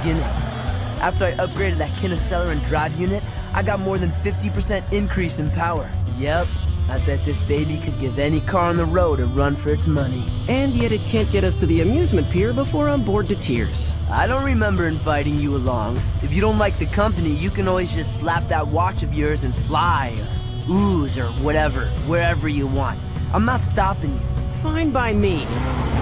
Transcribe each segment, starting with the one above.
beginning. After I upgraded that Kinesteller and drive unit, I got more than 50% increase in power. Yep, I bet this baby could give any car on the road a run for its money. And yet it can't get us to the amusement pier before I'm bored to tears. I don't remember inviting you along. If you don't like the company, you can always just slap that watch of yours and fly, or ooze, or whatever, wherever you want. I'm not stopping you. Fine by me.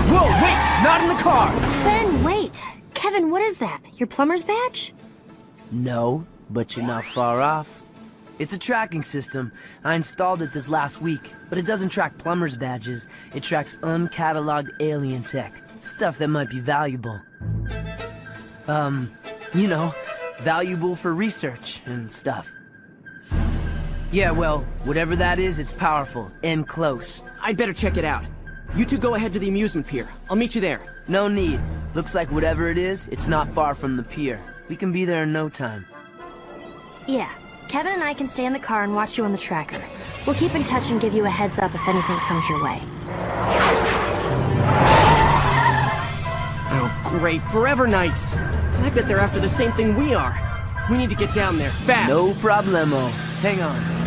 Whoa, wait! Not in the car! Ben, wait! Kevin, what is that? Your plumber's badge? No, but you're not far off. It's a tracking system. I installed it this last week, but it doesn't track plumber's badges. It tracks uncatalogued alien tech. Stuff that might be valuable. You know, valuable for research and stuff. Yeah, well, whatever that is, it's powerful and close. I'd better check it out. You two go ahead to the amusement pier. I'll meet you there. No need. Looks like whatever it is, it's not far from the pier. We can be there in no time. Yeah. Kevin and I can stay in the car and watch you on the tracker. We'll keep in touch and give you a heads up if anything comes your way. Oh, great. Forever Nights. I bet they're after the same thing we are. We need to get down there, fast. No problemo. Hang on.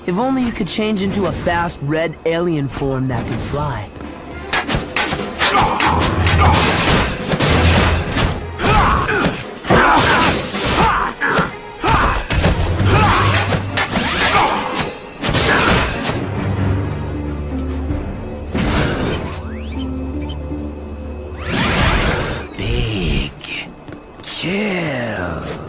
If only you could change into a fast red alien form that could fly. Big chill.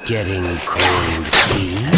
Getting cold feet?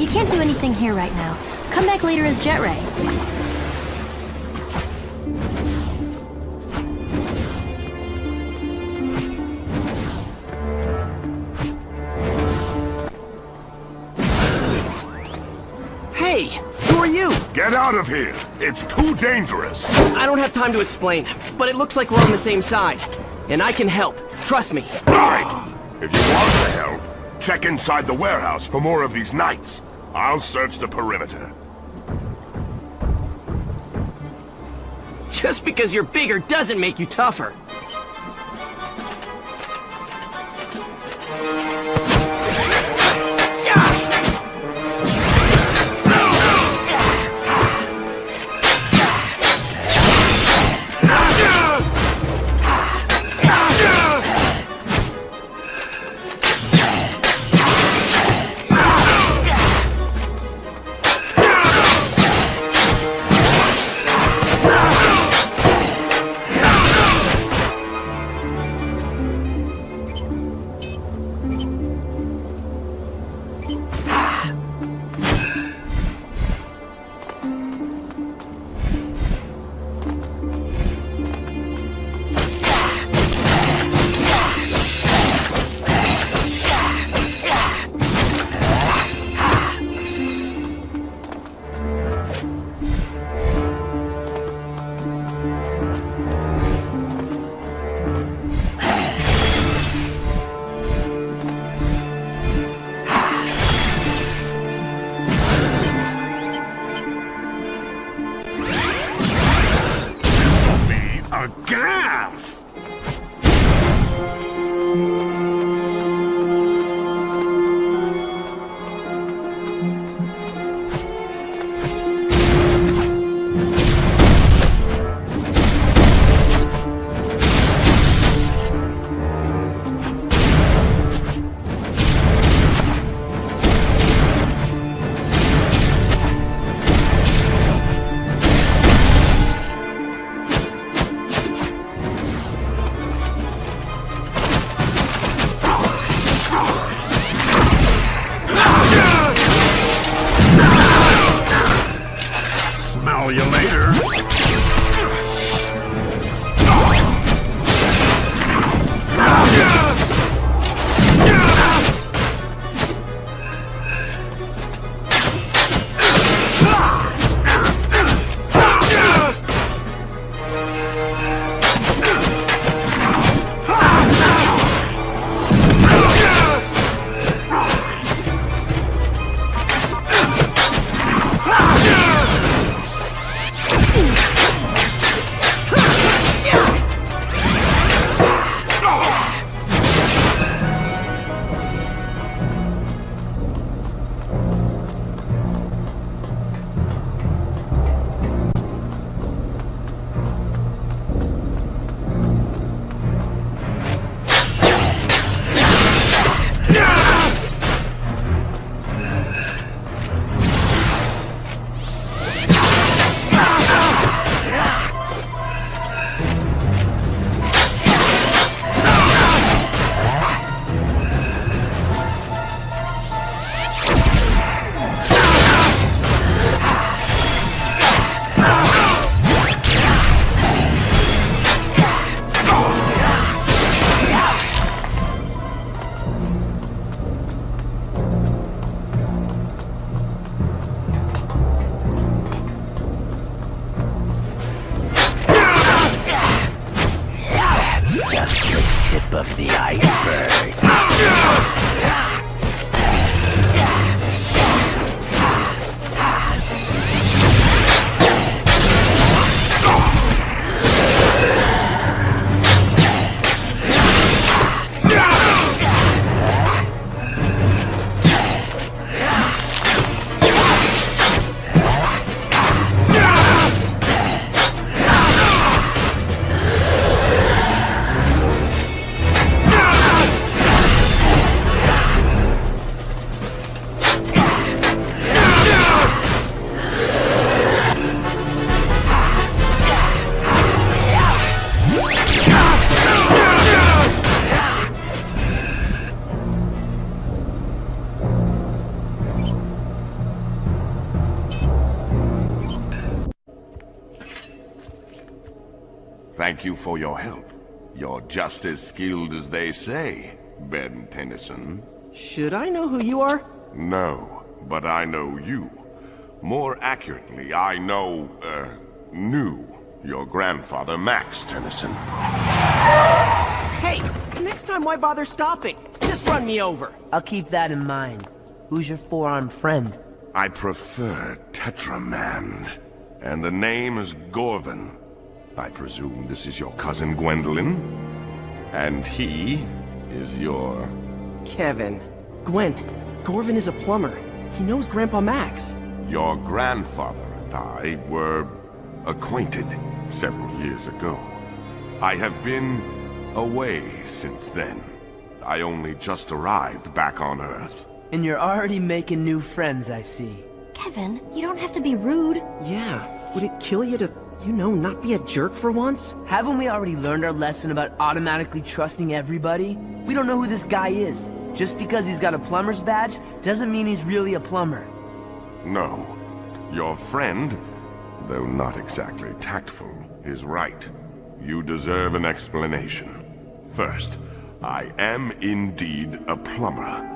You can't do anything here right now. Come back later as Jet Ray. Hey, who are you? Get out of here! It's too dangerous! I don't have time to explain, but it looks like we're on the same side. And I can help. Trust me. Right! If you want to help, check inside the warehouse for more of these knights. I'll search the perimeter. Just because you're bigger doesn't make you tougher. Gas! Smell you later. Tip of the iceberg. Thank you for your help. You're just as skilled as they say, Ben Tennyson. Should I know who you are? No, but I know you. More accurately, I knew your grandfather, Max Tennyson. Hey, next time why bother stopping? Just run me over. I'll keep that in mind. Who's your four-armed friend? I prefer Tetramand, and the name is Gorvin. I presume this is your cousin Gwendolyn? And he is your... Kevin. Gwen, Gorvin is a plumber. He knows Grandpa Max. Your grandfather and I were acquainted several years ago. I have been away since then. I only just arrived back on Earth. And you're already making new friends, I see. Kevin, you don't have to be rude. Yeah, would it kill you to, not be a jerk for once? Haven't we already learned our lesson about automatically trusting everybody? We don't know who this guy is. Just because he's got a plumber's badge doesn't mean he's really a plumber. No. Your friend, though not exactly tactful, is right. You deserve an explanation. First, I am indeed a plumber.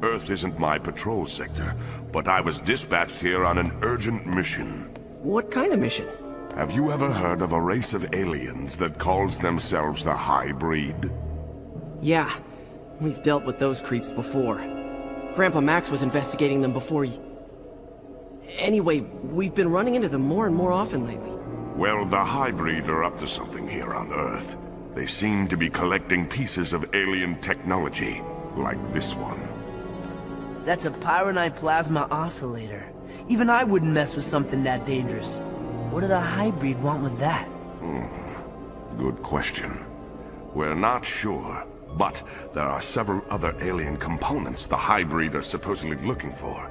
Earth isn't my patrol sector, but I was dispatched here on an urgent mission. What kind of mission? Have you ever heard of a race of aliens that calls themselves the High Breed? Yeah, we've dealt with those creeps before. Grandpa Max was investigating them before Anyway, we've been running into them more and more often lately. Well, the High Breed are up to something here on Earth. They seem to be collecting pieces of alien technology, like this one. That's a pyronite plasma oscillator. Even I wouldn't mess with something that dangerous. What do the hybrid want with that? Good question. We're not sure, but there are several other alien components the hybrid are supposedly looking for.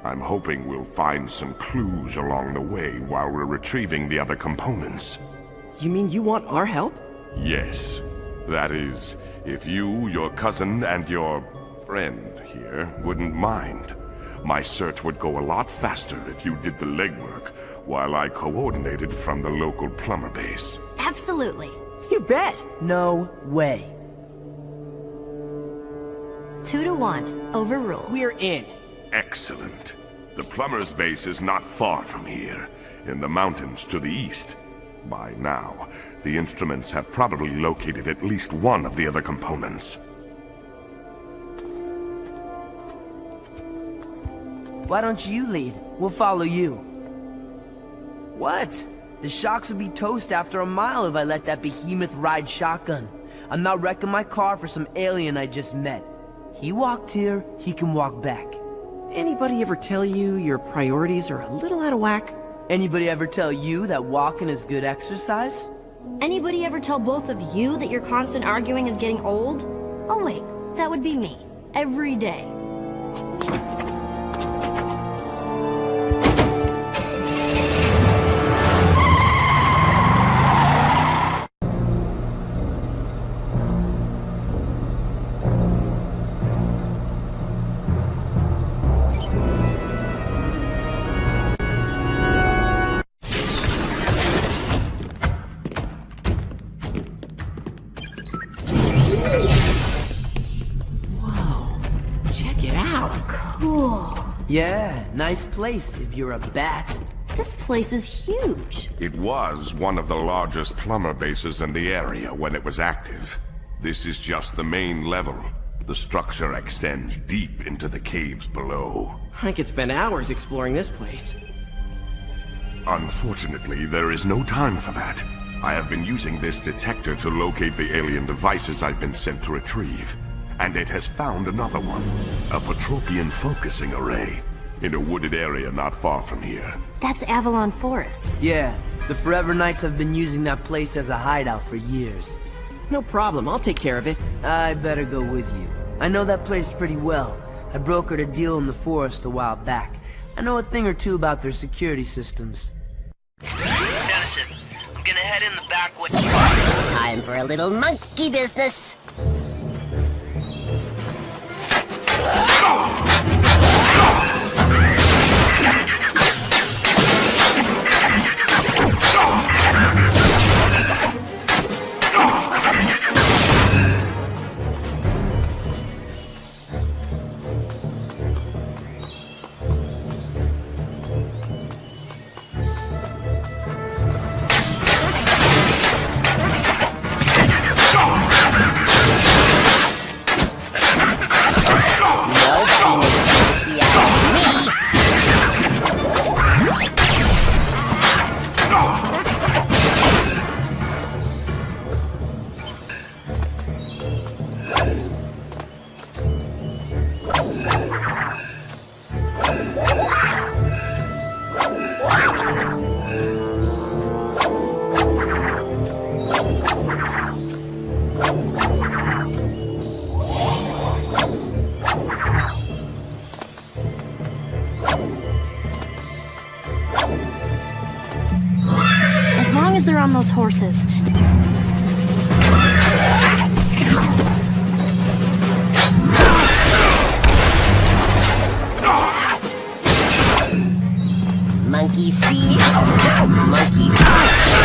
I'm hoping we'll find some clues along the way while we're retrieving the other components. You mean you want our help? Yes. That is, if you, your cousin, and your friend here wouldn't mind. My search would go a lot faster if you did the legwork, while I coordinated from the local plumber base. Absolutely. You bet! No way. 2 to 1. Overruled. We're in. Excellent. The plumber's base is not far from here, in the mountains to the east. By now, the instruments have probably located at least one of the other components. Why don't you lead? We'll follow you. What? The shocks would be toast after a mile if I let that behemoth ride shotgun. I'm not wrecking my car for some alien I just met. He walked here, he can walk back. Anybody ever tell you your priorities are a little out of whack? Anybody ever tell you that walking is good exercise? Anybody ever tell both of you that your constant arguing is getting old? Oh wait, that would be me. Every day. Yeah, nice place if you're a bat. This place is huge. It was one of the largest plumber bases in the area when it was active. This is just the main level. The structure extends deep into the caves below. I could spend hours exploring this place. Unfortunately, there is no time for that. I have been using this detector to locate the alien devices I've been sent to retrieve. And it has found another one, a Patropian focusing array, in a wooded area not far from here. That's Avalon Forest. Yeah, the Forever Knights have been using that place as a hideout for years. No problem, I'll take care of it. I better go with you. I know that place pretty well. I brokered a deal in the forest a while back. I know a thing or two about their security systems. Medicine, I'm gonna head in the back with you. Time for a little monkey business. those horses. Monkey see, monkey punch.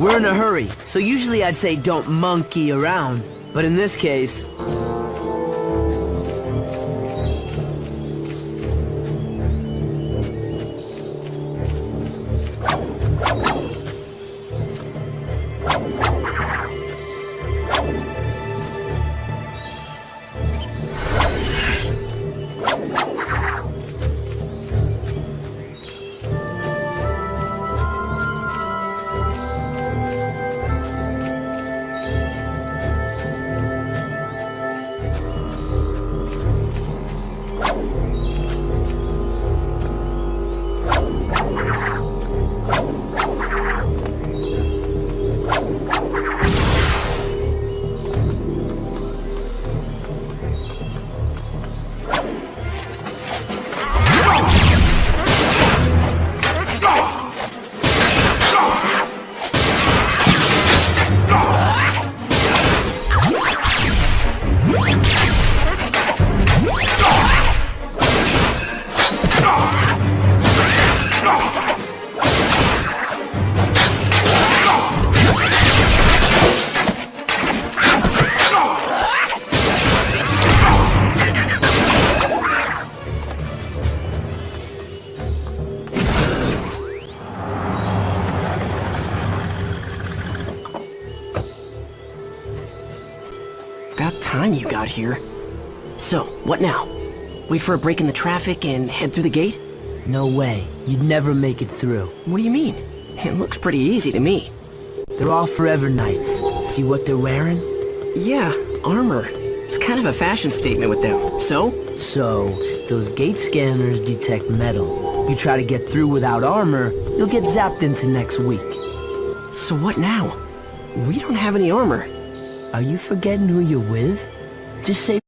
We're in a hurry, so usually I'd say don't monkey around. But in this case... About time you got here. So, what now? Wait for a break in the traffic and head through the gate? No way. You'd never make it through. What do you mean? It looks pretty easy to me. They're all Forever Knights. See what they're wearing? Yeah, armor. It's kind of a fashion statement with them. So? So, those gate scanners detect metal. You try to get through without armor, you'll get zapped into next week. So what now? We don't have any armor. Are you forgetting who you're with? Just say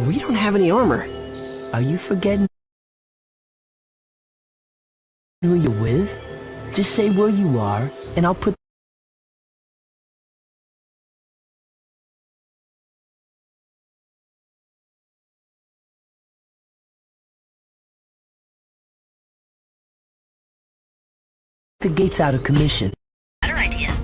We don't have any armor. Are you forgetting who you're with? Just say where you are, and I'll put the gates out of commission. Better idea.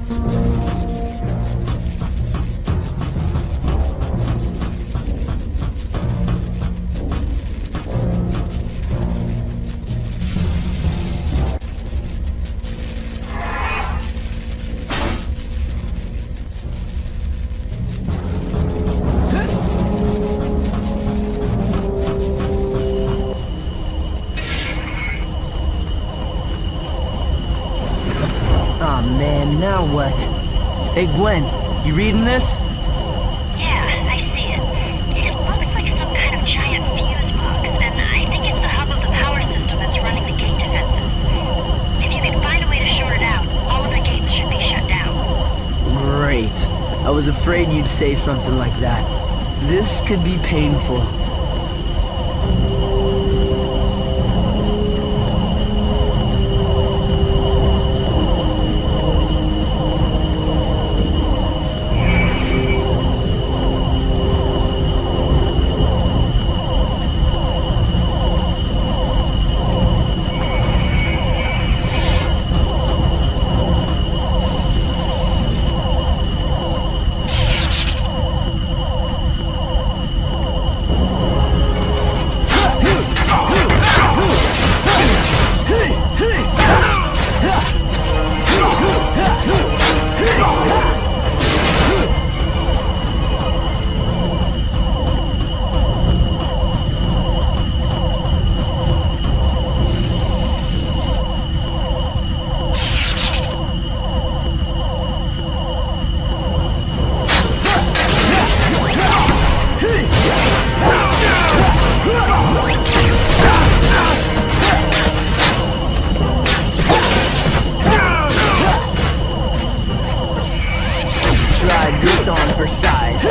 Aw man, now what? Hey Gwen, you reading this? Yeah, I see it. It looks like some kind of giant fuse box, and I think it's the hub of the power system that's running the gate defenses. If you can find a way to short it out, all of the gates should be shut down. Great. I was afraid you'd say something like that. This could be painful. Try this on for size.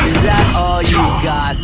Is that all you got?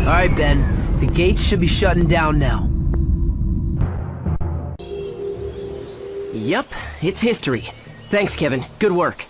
Alright, Ben. The gates should be shutting down now. Yep, it's history. Thanks, Kevin. Good work.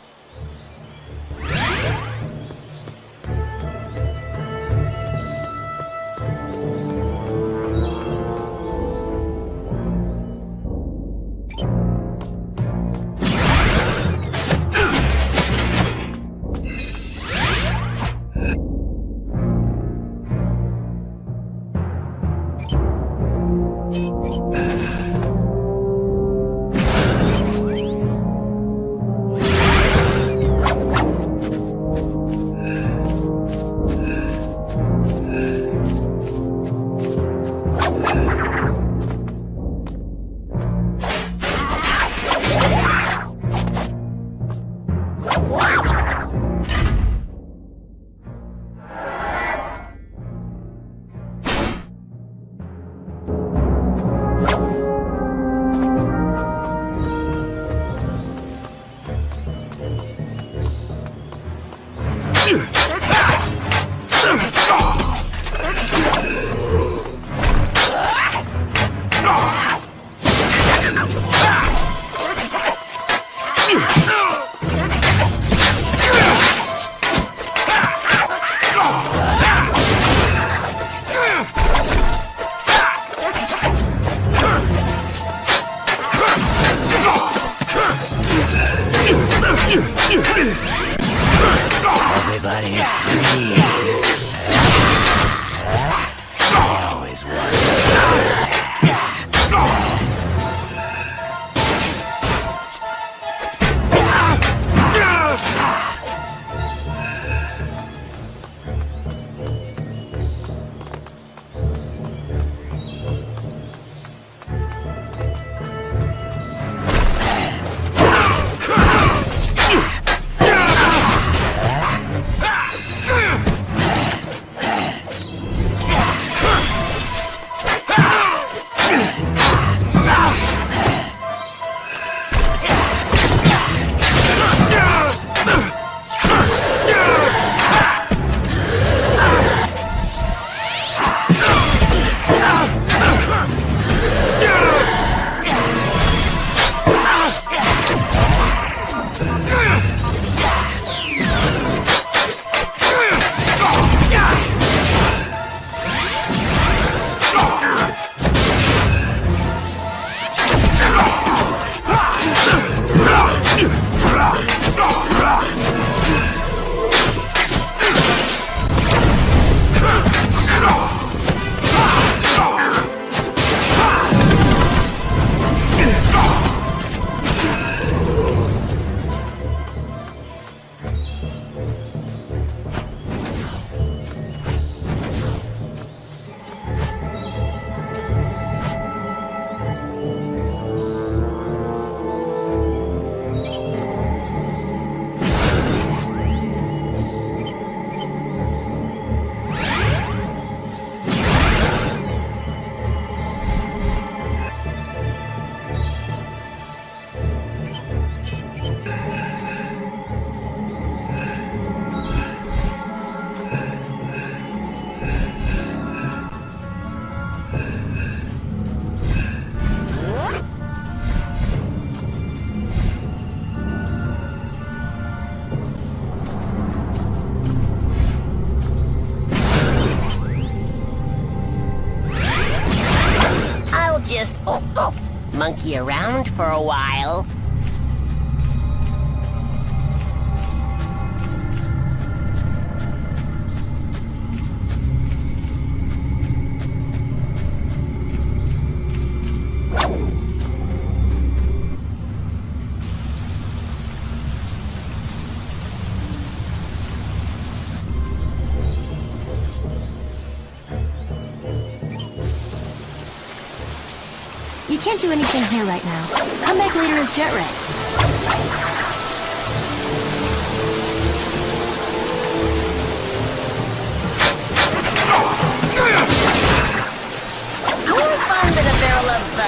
just monkey around for a while. You can't do anything here right now. Come back later as jet red. More fun than a barrel of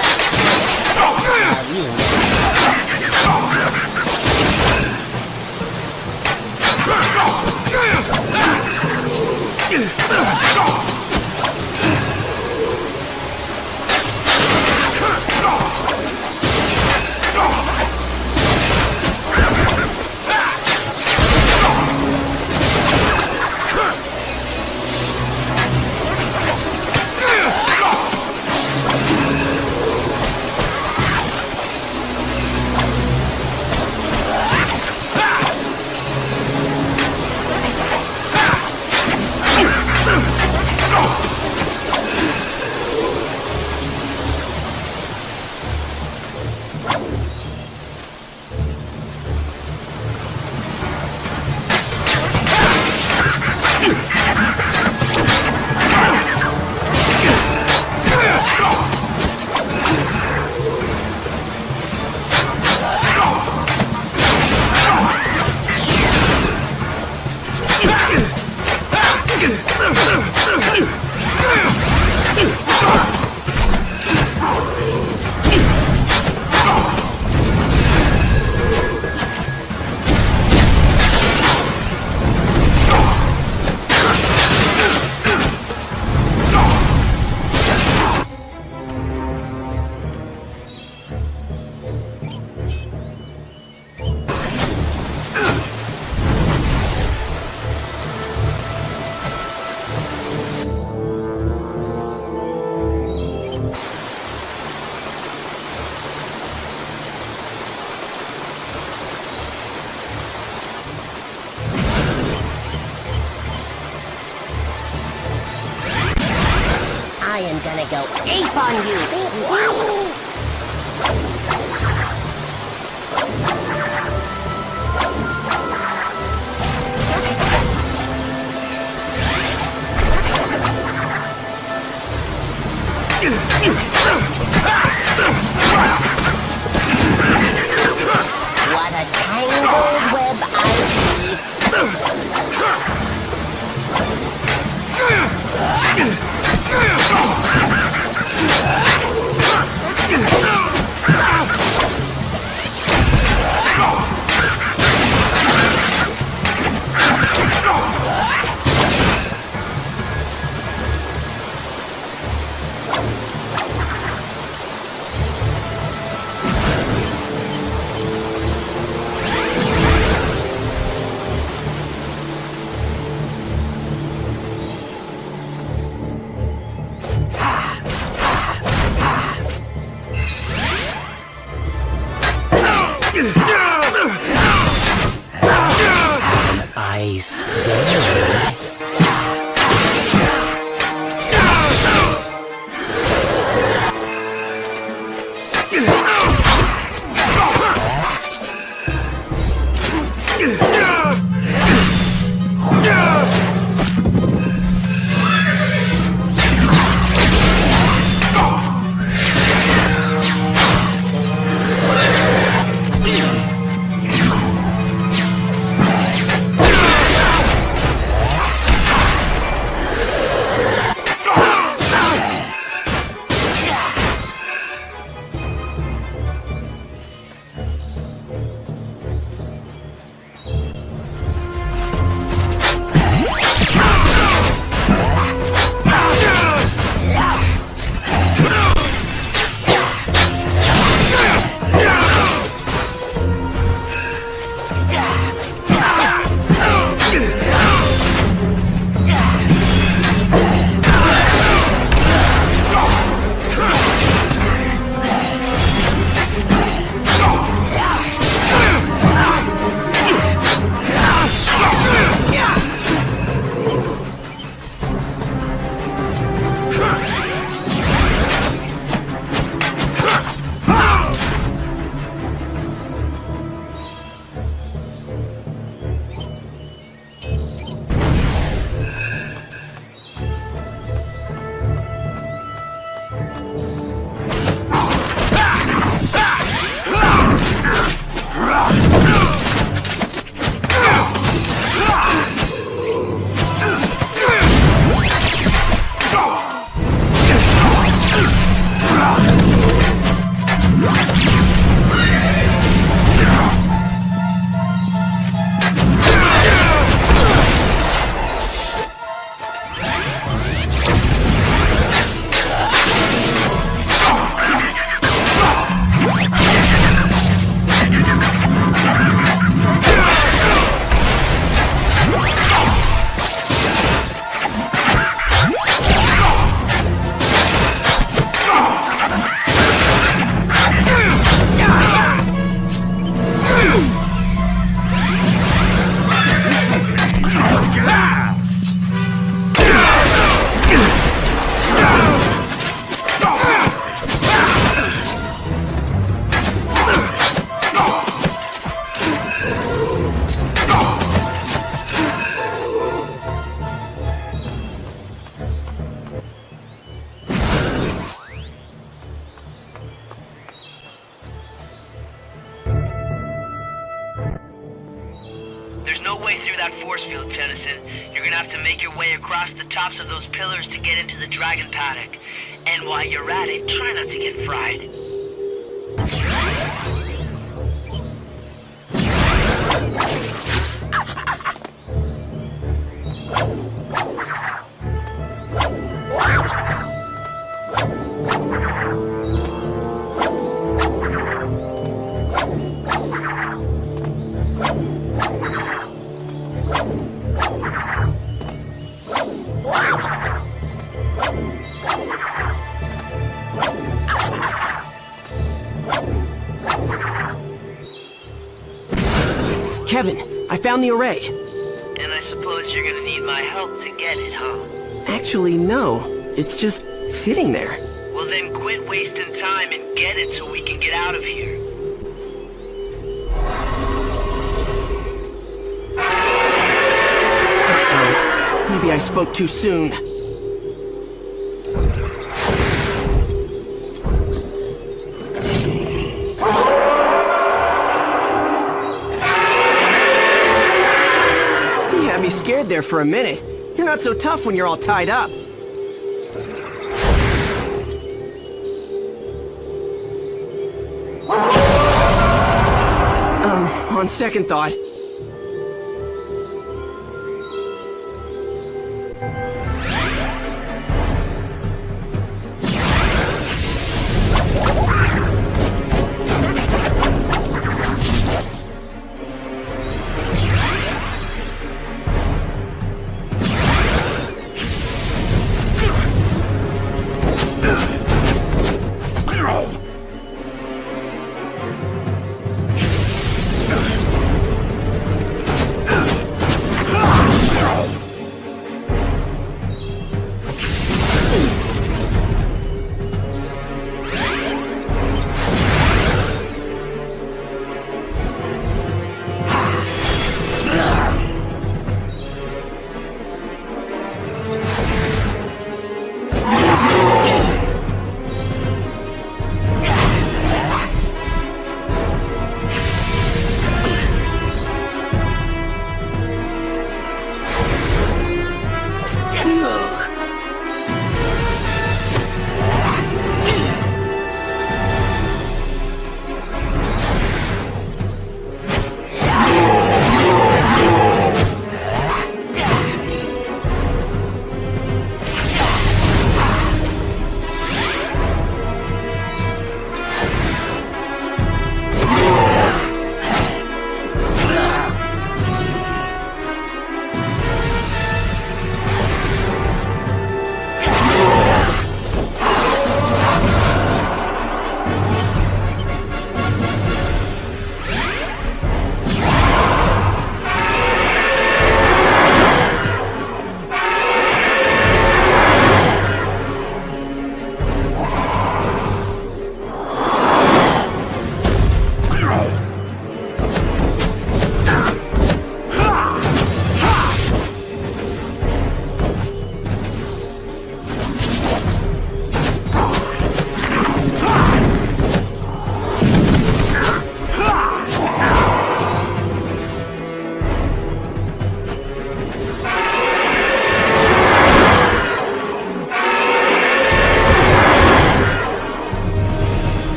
I am gonna go ape on you! What a tangled web no way through that force field, Tennyson. You're gonna have to make your way across the tops of those pillars to get into the dragon paddock. And while you're at it, try not to get fried. Kevin, I found the array. And I suppose you're gonna need my help to get it, huh? Actually, no. It's just sitting there. Well then quit wasting time and get it so we can get out of here. Maybe I spoke too soon. You had me scared there for a minute. You're not so tough when you're all tied up. On second thought,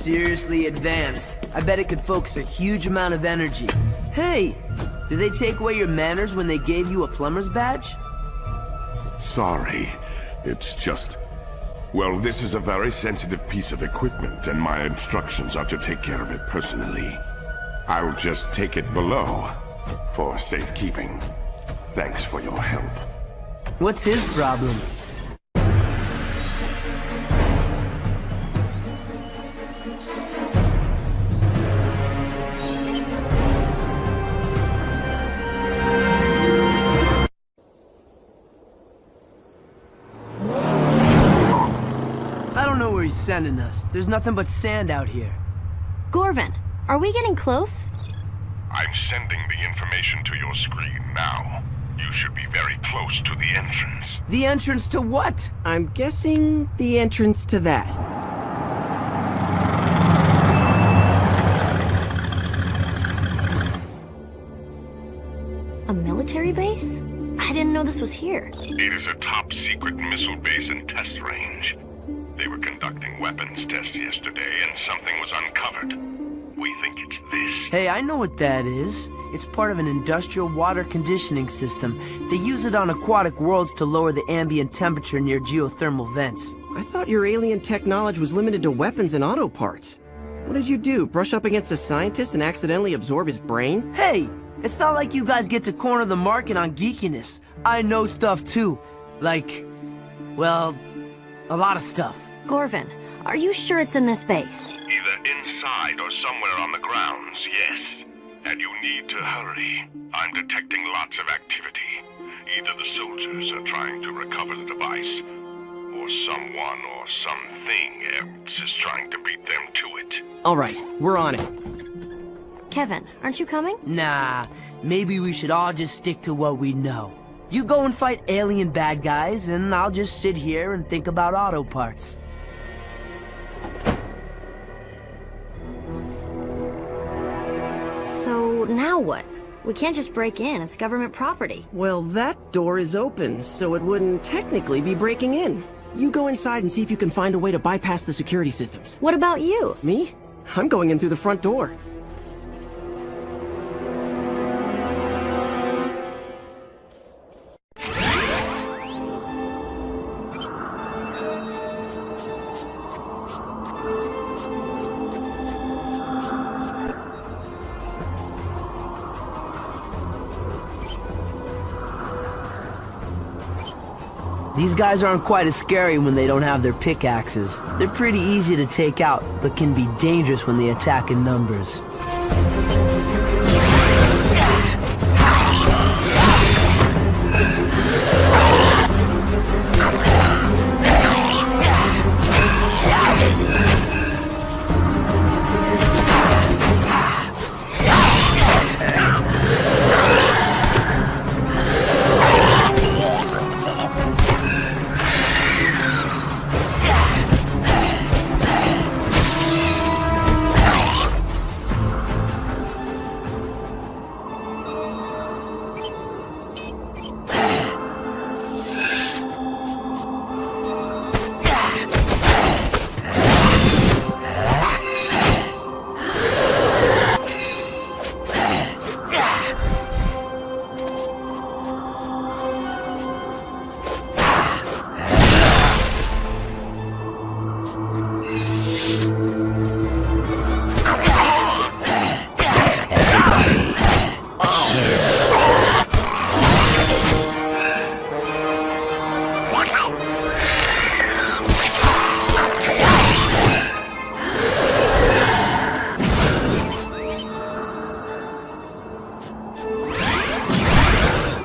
seriously advanced. I bet it could focus a huge amount of energy. Hey, did they take away your manners when they gave you a plumber's badge? Sorry, it's just... Well, this is a very sensitive piece of equipment, and my instructions are to take care of it personally. I'll just take it below, for safekeeping. Thanks for your help. What's his problem? He's sending us. There's nothing but sand out here. Gorvin, are we getting close? I'm sending the information to your screen now. You should be very close to the entrance. The entrance to what? I'm guessing the entrance to that. A military base? I didn't know this was here. It is a top-secret missile base and test range. They were conducting weapons tests yesterday, and something was uncovered. We think it's this. Hey, I know what that is. It's part of an industrial water conditioning system. They use it on aquatic worlds to lower the ambient temperature near geothermal vents. I thought your alien tech knowledge was limited to weapons and auto parts. What did you do, brush up against a scientist and accidentally absorb his brain? Hey, it's not like you guys get to corner the market on geekiness. I know stuff too. Like, well, a lot of stuff. Gorvin, are you sure it's in this base? Either inside or somewhere on the grounds, yes. And you need to hurry. I'm detecting lots of activity. Either the soldiers are trying to recover the device, or someone or something else is trying to beat them to it. All right, we're on it. Kevin, aren't you coming? Nah, maybe we should all just stick to what we know. You go and fight alien bad guys, and I'll just sit here and think about auto parts. So now what? We can't just break in, it's government property. Well, that door is open, so it wouldn't technically be breaking in. You go inside and see if you can find a way to bypass the security systems. What about you? Me? I'm going in through the front door. These guys aren't quite as scary when they don't have their pickaxes. They're pretty easy to take out, but can be dangerous when they attack in numbers.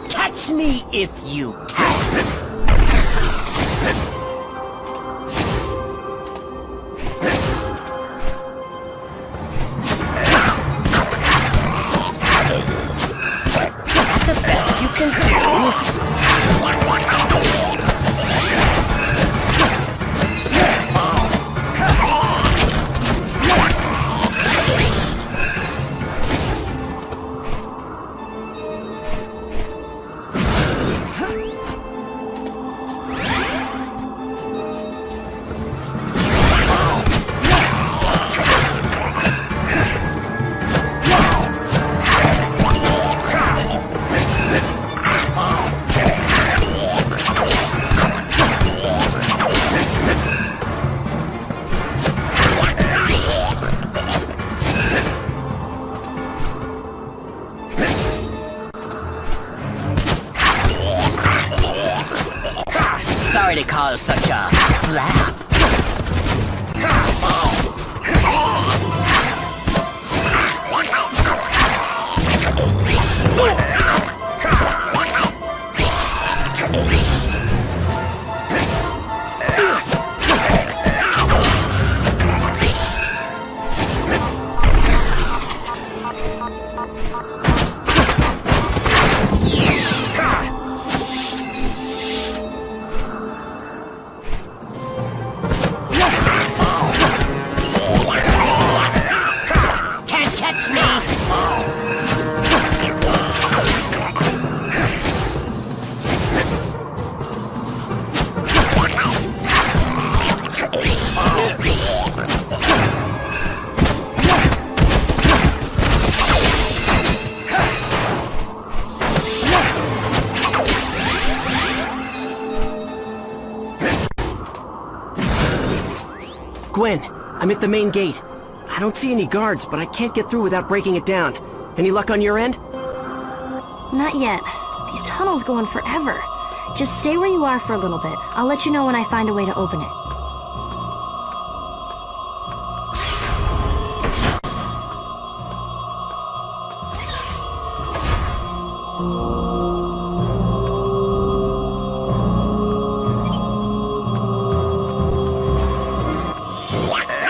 Catch me if you can. The best you can do. Sorry to cause such a flap. I'm at the main gate. I don't see any guards, but I can't get through without breaking it down. Any luck on your end? Not yet. These tunnels go on forever. Just stay where you are for a little bit. I'll let you know when I find a way to open it.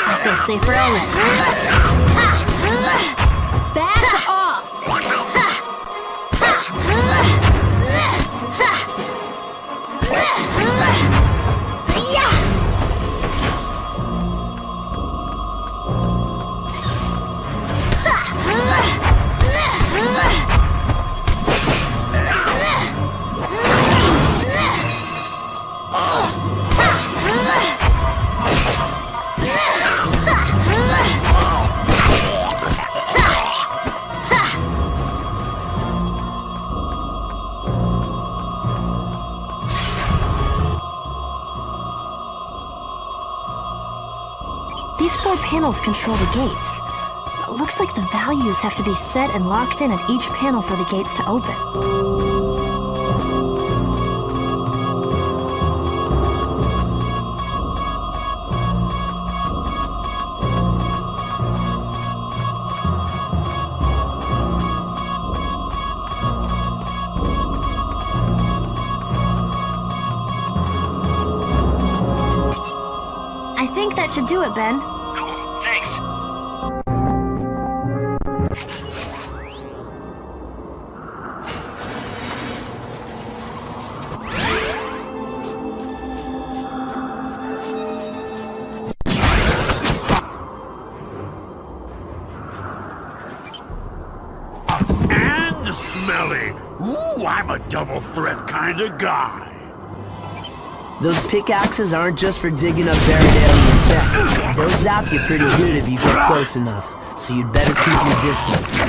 I feel safer already. Back off! These 4 panels control the gates. Looks like the values have to be set and locked in at each panel for the gates to open. I think that should do it, Ben. Cool, thanks. And smelly. Ooh, I'm a double threat kind of guy. Those pickaxes aren't just for digging up buried alien tech. They'll zap you pretty good if you get close enough, so you'd better keep your distance.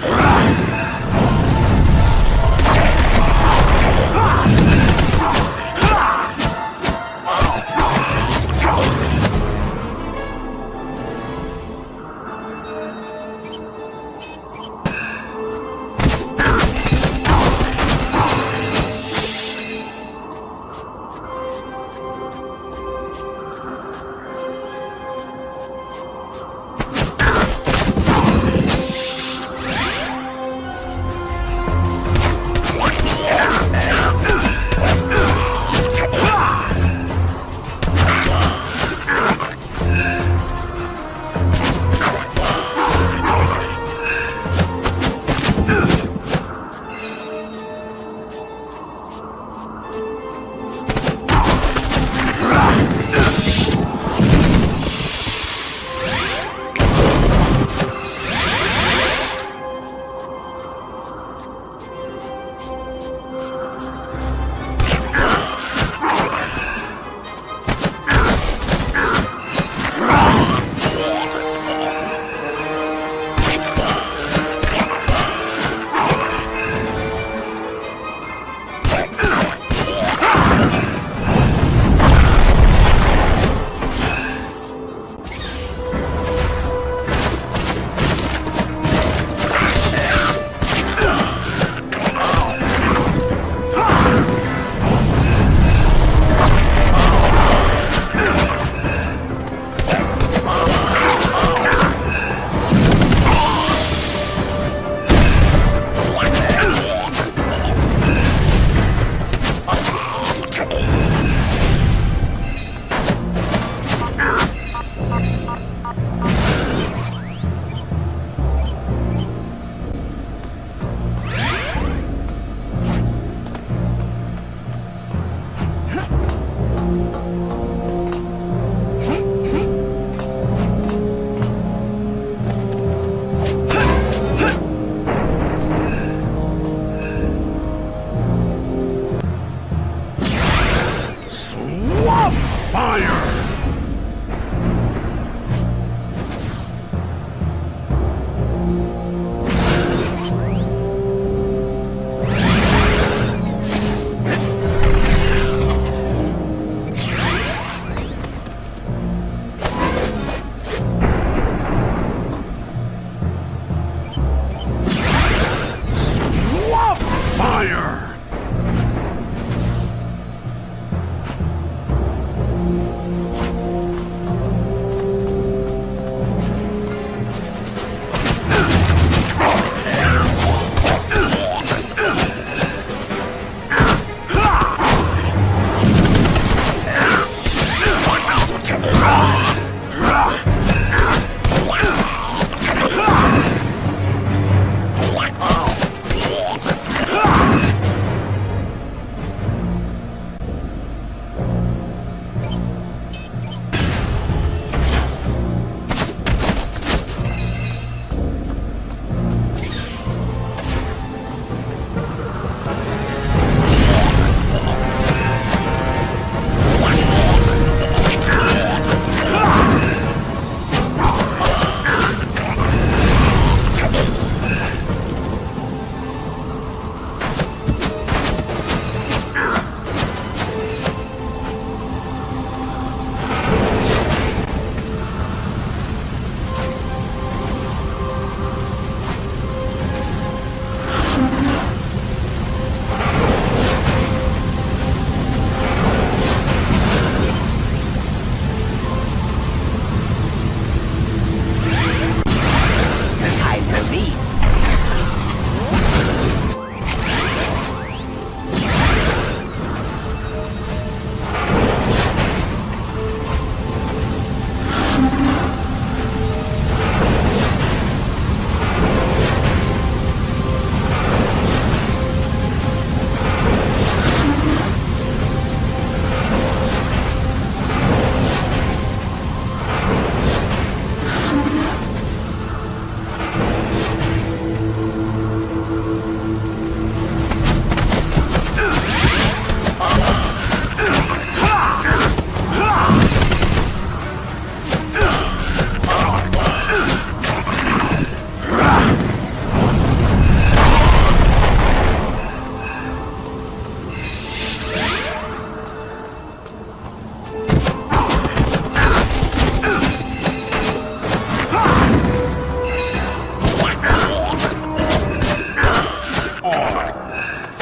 Swamp fire!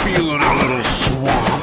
Feeling a little swamped.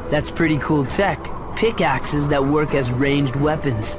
That's pretty cool tech. Pickaxes that work as ranged weapons.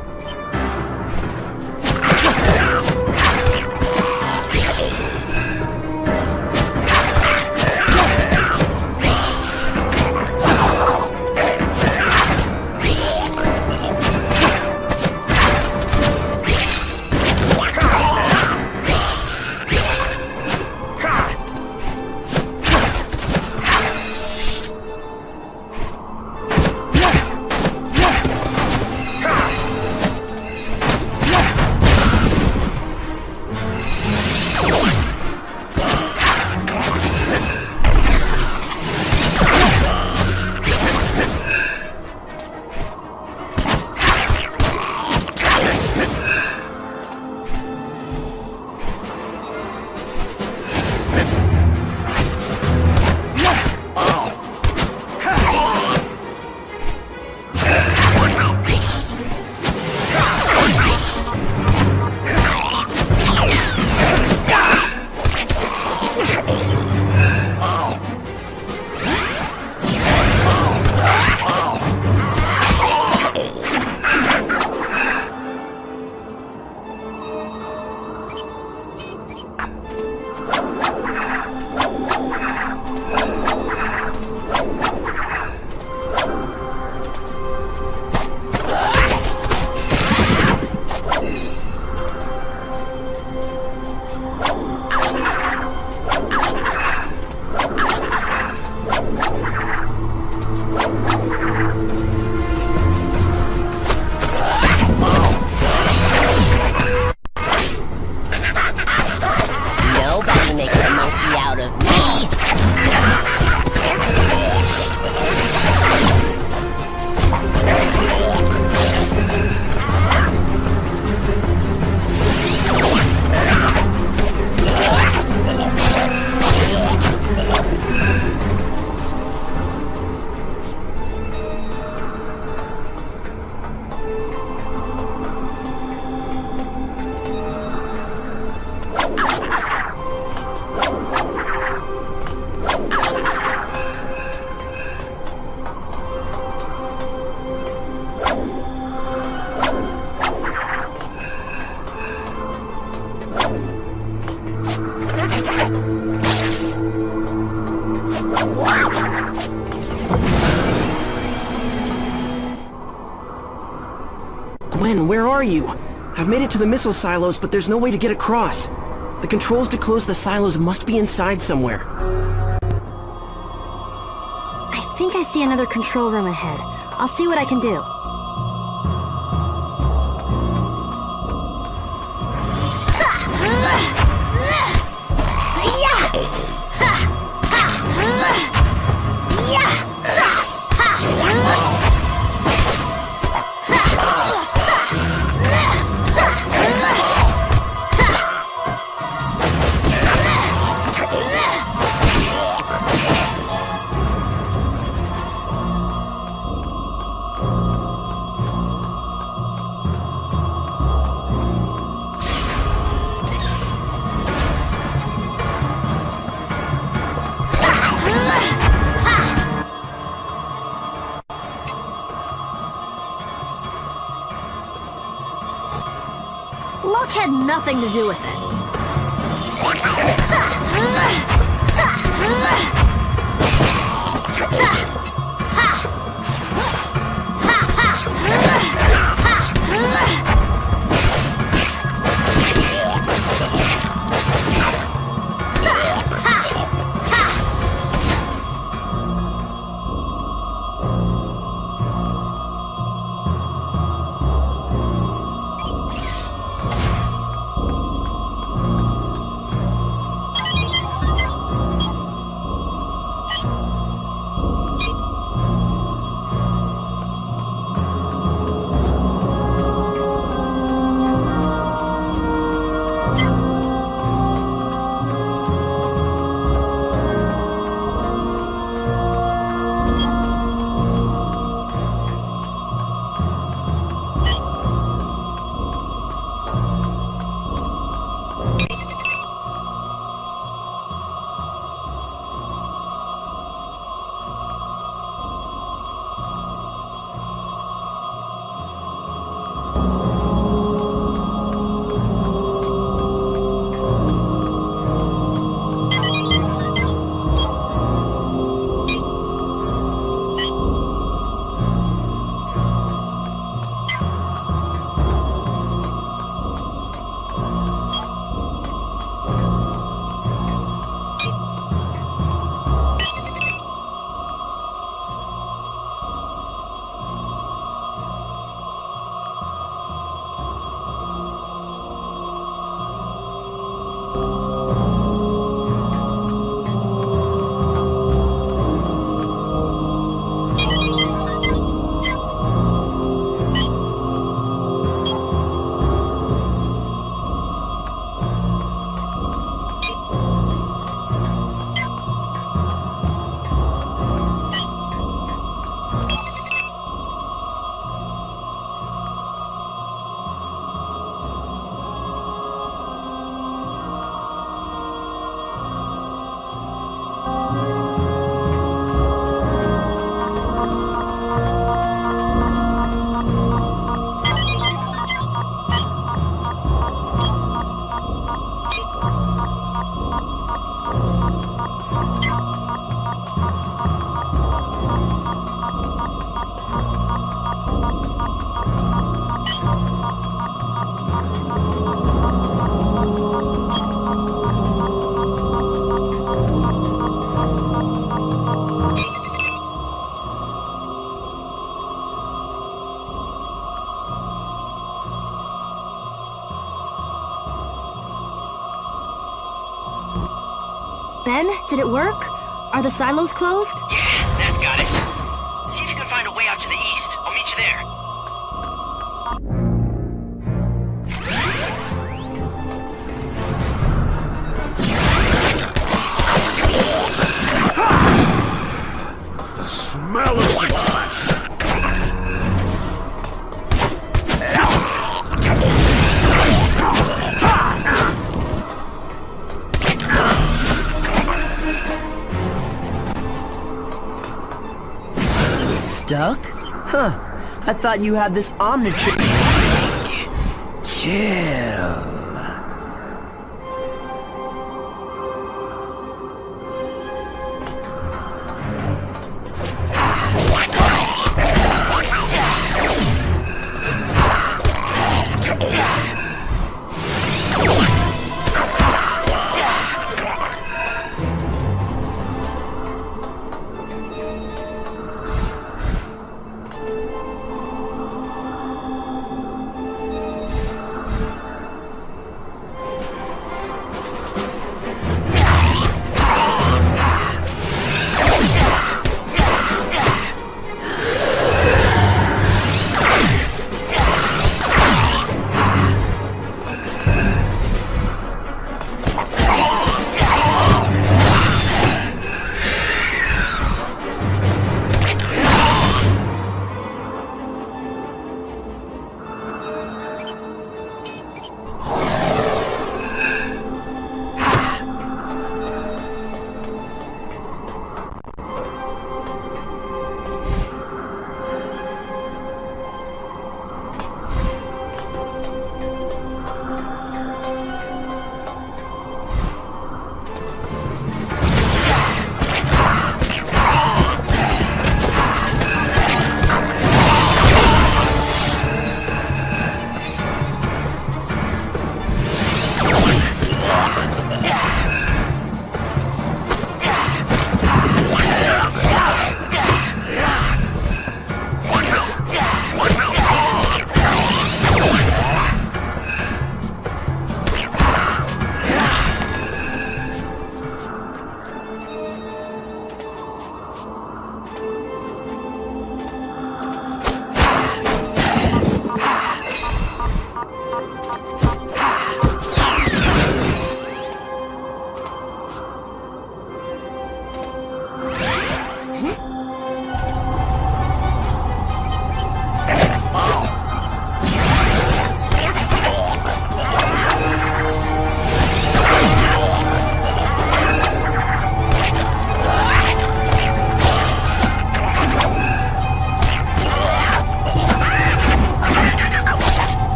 Gwen, where are you? I've made it to the missile silos, but there's no way to get across. The controls to close the silos must be inside somewhere. I think I see another control room ahead. I'll see what I can do. Luck had nothing to do with it. Ben, did it work? Are the silos closed? Yeah, that's got it. See if you can find a way out to the east. I'll meet you there. The smell of success! Stuck? Huh. I thought you had this omnitrix. Chill.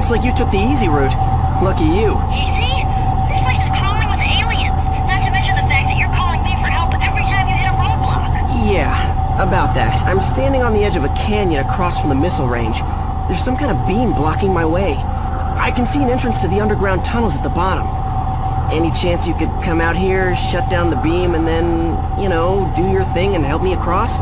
Looks like you took the easy route. Lucky you. Easy? This place is crawling with aliens. Not to mention the fact that you're calling me for help every time you hit a roadblock. Yeah, about that. I'm standing on the edge of a canyon across from the missile range. There's some kind of beam blocking my way. I can see an entrance to the underground tunnels at the bottom. Any chance you could come out here, shut down the beam, and then, you know, do your thing and help me across?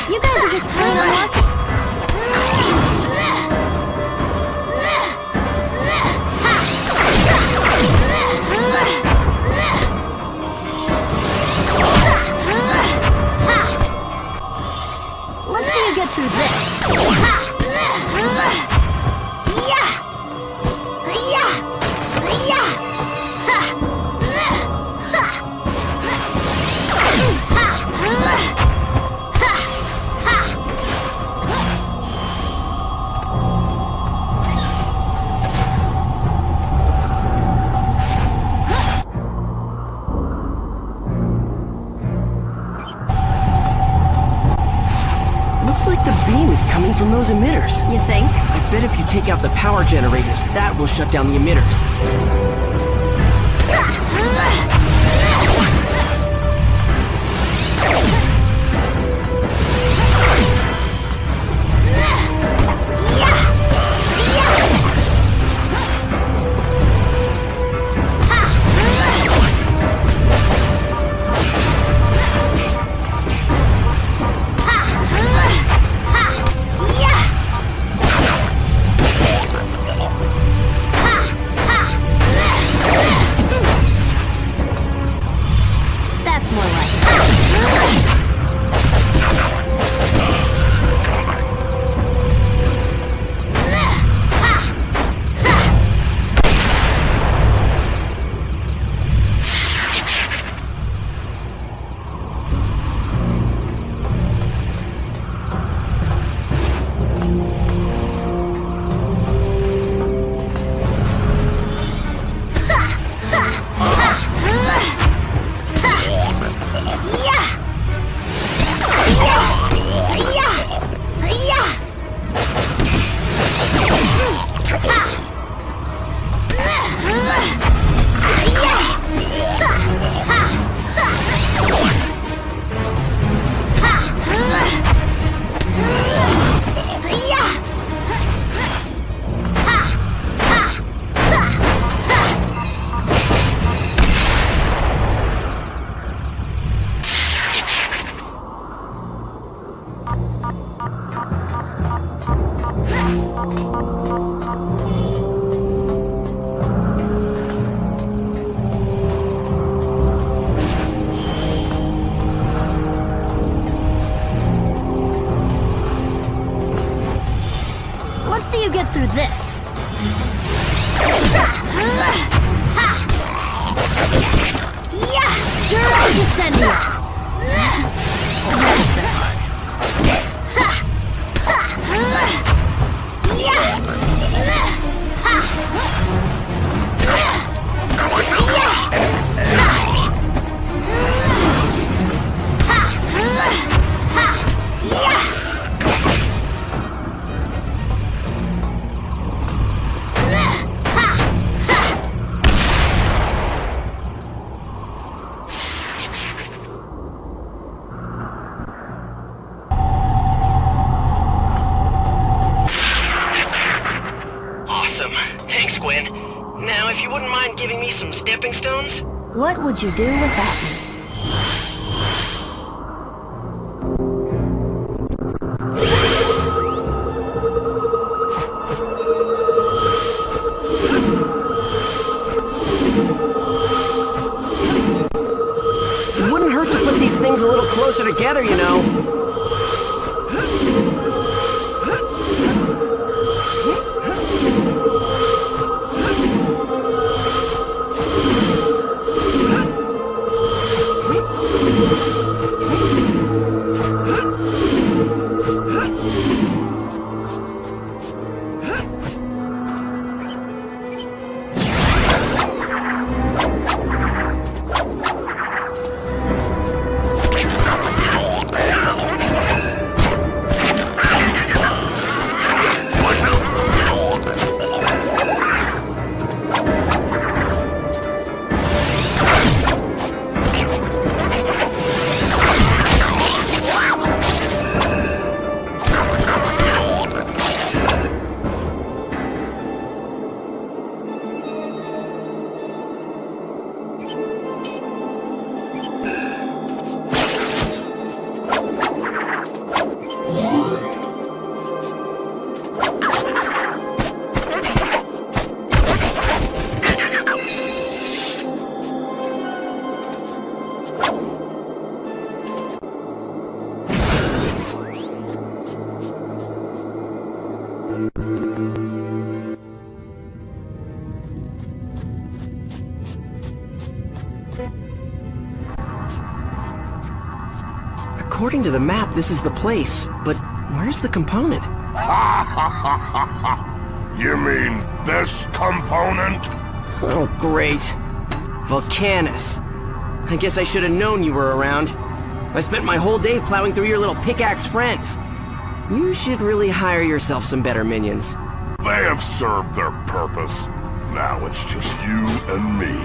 You guys are just plain unlucky. Let's see you get through this. Looks like the beam is coming from those emitters. You think? I bet if you take out the power generators, that will shut down the emitters. That's more like it. Let's see you get through this. Durable Descendia. That's it. Awesome. Thanks, Gwen. Now, if you wouldn't mind giving me some stepping stones? What would you do without me? piece things a little closer together, you know. According to the map, this is the place, but where's the component? You mean this component? Oh, great. Volcanus. I guess I should have known you were around. I spent my whole day plowing through your little pickaxe friends. You should really hire yourself some better minions. They have served their purpose. Now it's just you and me.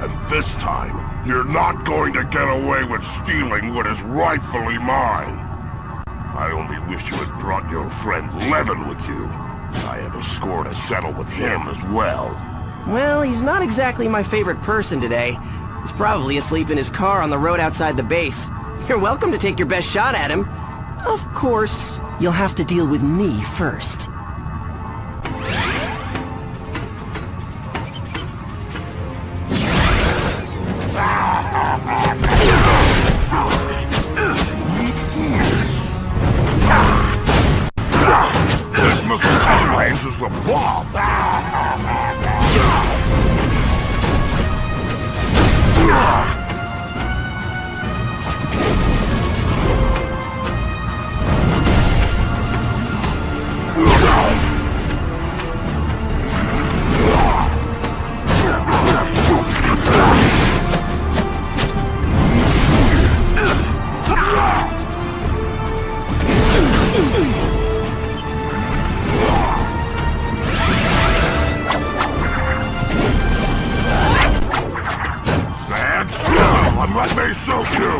And this time, you're not going to get away with stealing what is rightfully mine. I only wish you had brought your friend Levin with you. I have a score to settle with him as well. Well, he's not exactly my favorite person today. He's probably asleep in his car on the road outside the base. You're welcome to take your best shot at him. Of course, you'll have to deal with me first. This missile test range is the bomb! Let me shoot you!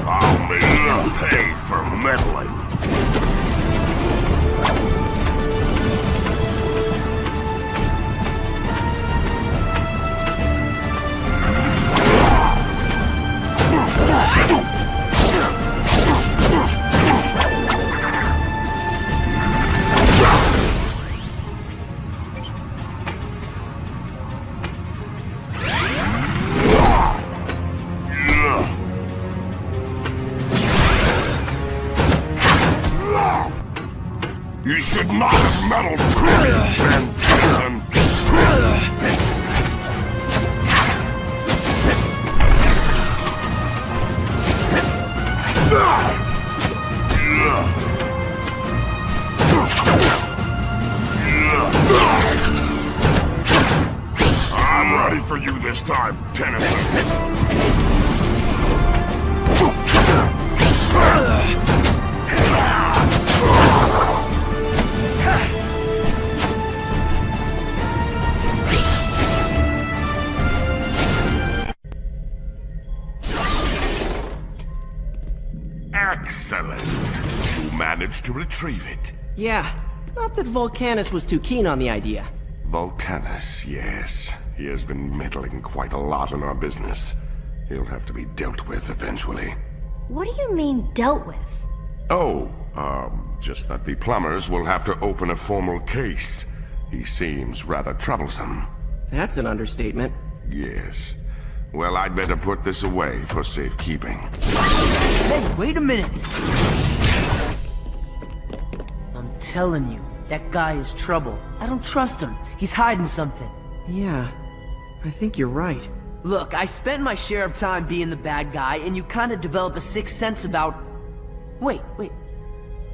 I'll make you pay for meddling. You should not have meddled with me, Ben Tennyson. I'm ready for you this time, Tennyson. Excellent. You managed to retrieve it. Yeah, not that Volcanus was too keen on the idea. Volcanus, yes. He has been meddling quite a lot in our business. He'll have to be dealt with eventually. What do you mean, dealt with? Oh, just that the plumbers will have to open a formal case. He seems rather troublesome. That's an understatement. Yes. Well, I'd better put this away for safekeeping. Hey, wait a minute! I'm telling you, that guy is trouble. I don't trust him. He's hiding something. Yeah, I think you're right. Look, I spent my share of time being the bad guy, and you kinda develop a sixth sense about... Wait.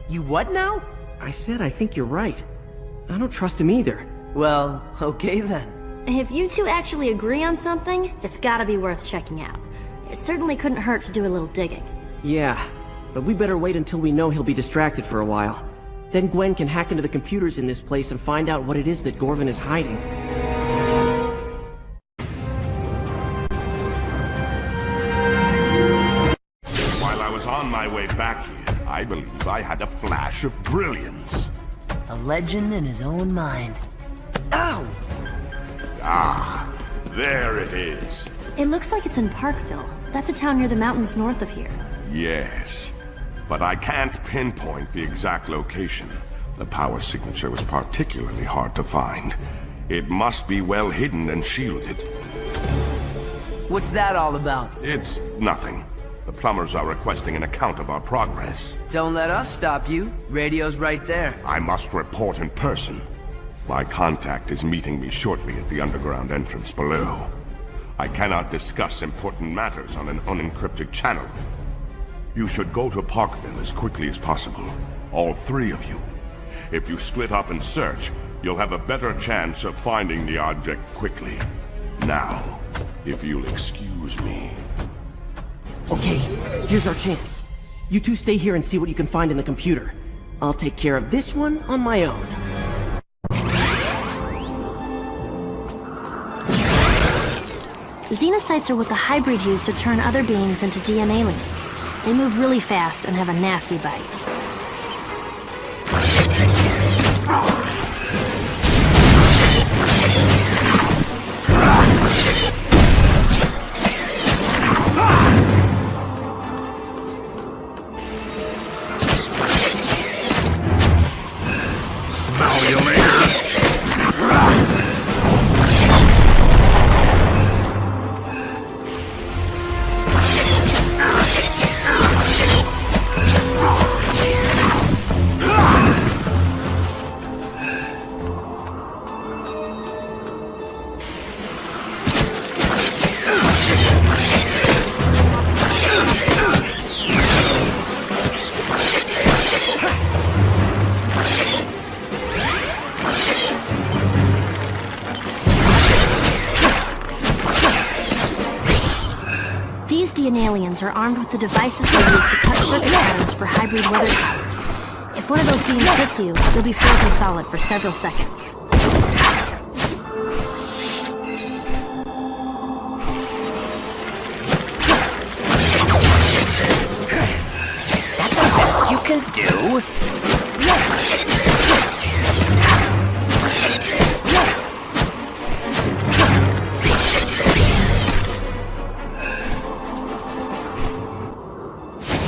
You what now? I said I think you're right. I don't trust him either. Well, okay then. If you two actually agree on something, it's gotta be worth checking out. It certainly couldn't hurt to do a little digging. Yeah, but we better wait until we know he'll be distracted for a while. Then Gwen can hack into the computers in this place and find out what it is that Gorvin is hiding. While I was on my way back here, I believe I had a flash of brilliance. A legend in his own mind. Ow! Ah, there it is. It looks like it's in Parkville. That's a town near the mountains north of here. Yes, but I can't pinpoint the exact location. The power signature was particularly hard to find. It must be well hidden and shielded. What's that all about? It's nothing. The plumbers are requesting an account of our progress. Don't let us stop you. Radio's right there. I must report in person. My contact is meeting me shortly at the underground entrance below. I cannot discuss important matters on an unencrypted channel. You should go to Parkville as quickly as possible. All three of you. If you split up and search, you'll have a better chance of finding the object quickly. Now, if you'll excuse me. Okay, here's our chance. You two stay here and see what you can find in the computer. I'll take care of this one on my own. Xenocytes are what the hybrid use to turn other beings into DM aliens. They move really fast and have a nasty bite. Smell you later. These DNA aliens are armed with the devices they use to cut circuit patterns for hybrid weather towers. If one of those beams hits you, you'll be frozen solid for several seconds. That's the best you can do?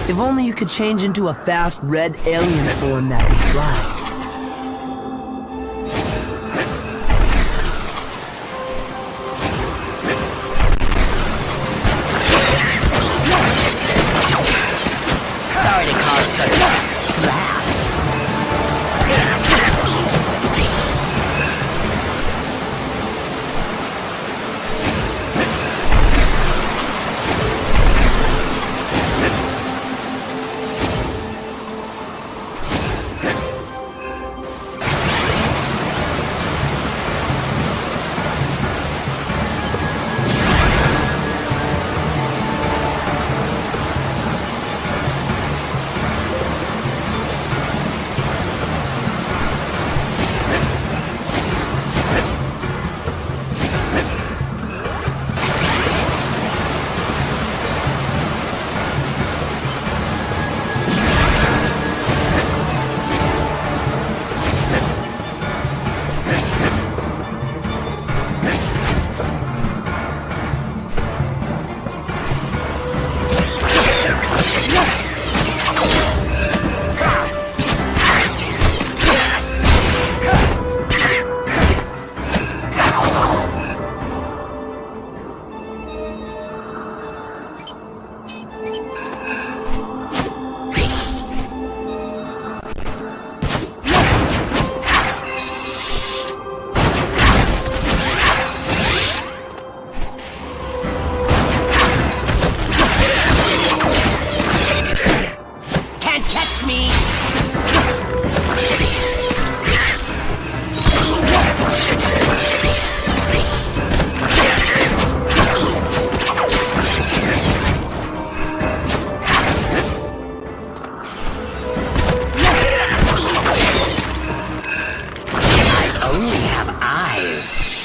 If only you could change into a fast red alien form that could fly. Sorry to call it such a trap.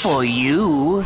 for you.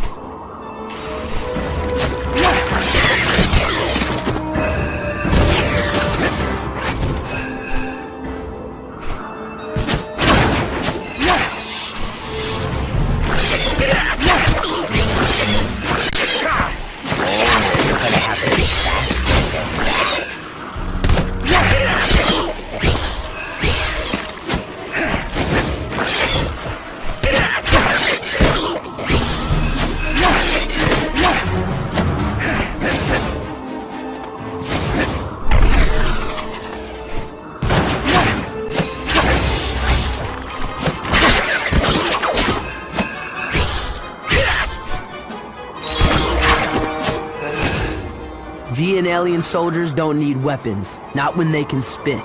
D and alien soldiers don't need weapons, not when they can spit.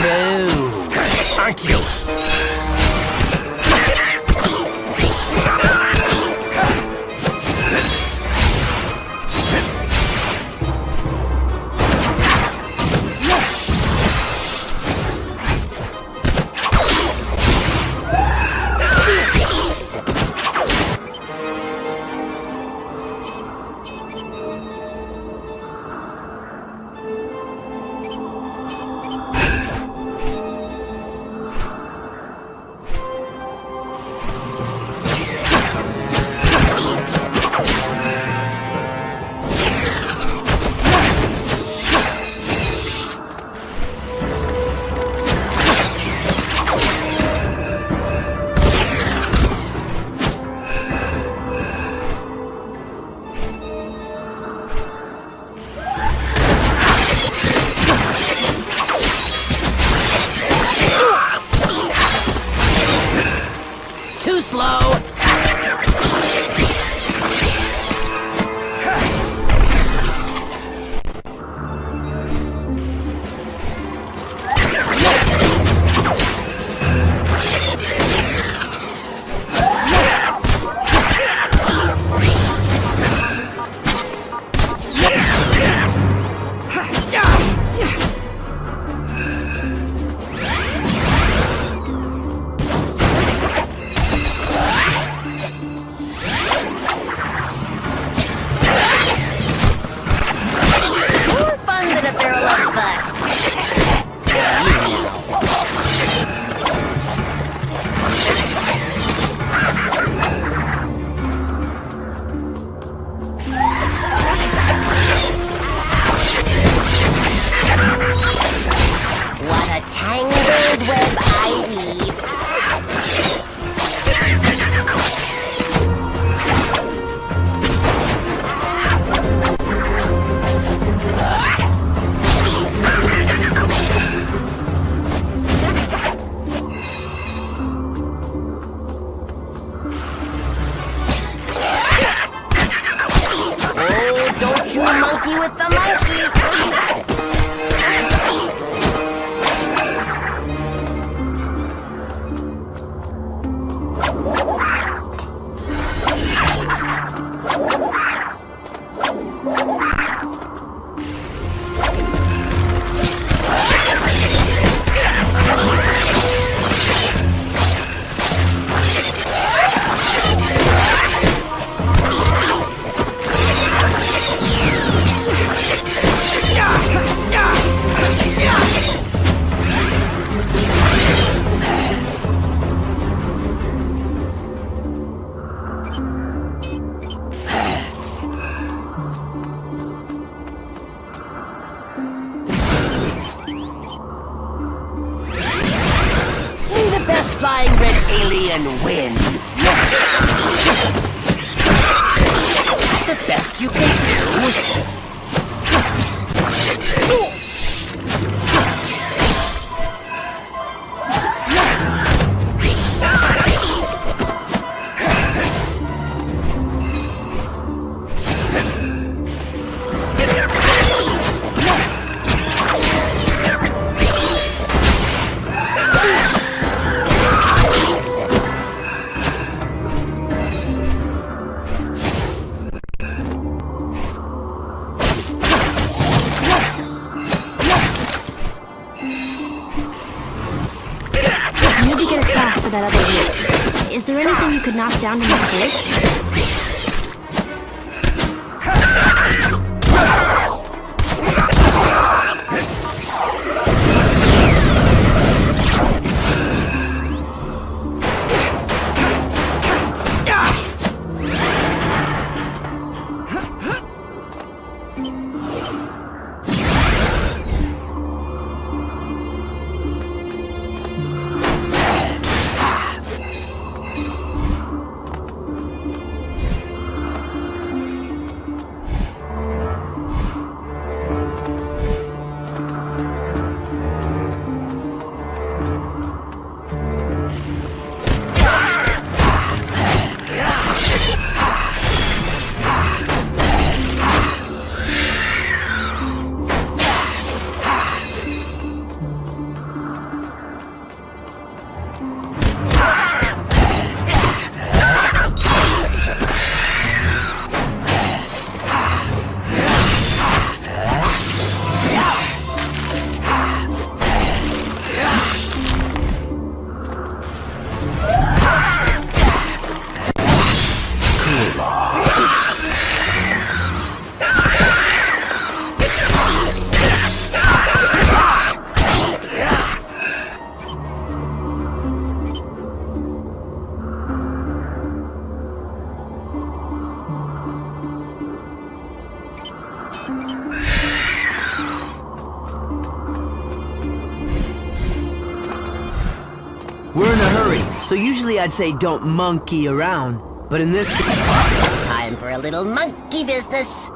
No, aren't you? Too slow. More fun than a barrel of butt. What a tangled web I weave. Oh, don't you monkey with the monkey! May the best flying red alien win. The best you can do. Is there anything you could knock down to make a bridge? We're in a hurry, so usually I'd say don't monkey around. But in this case... Time for a little monkey business.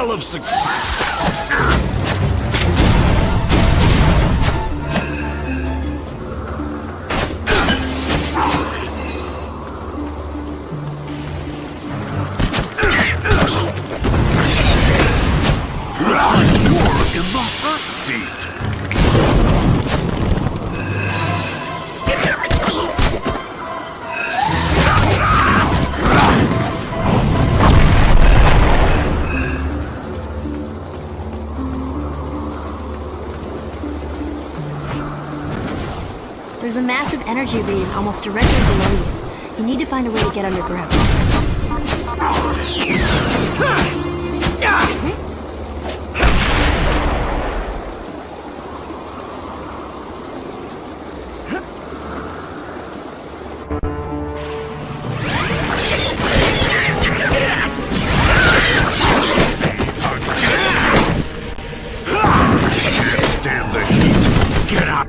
Of success. Looks like you're in the hot seat. There's a massive energy read almost directly below you. You need to find a way to get underground. Stand the heat. Get out.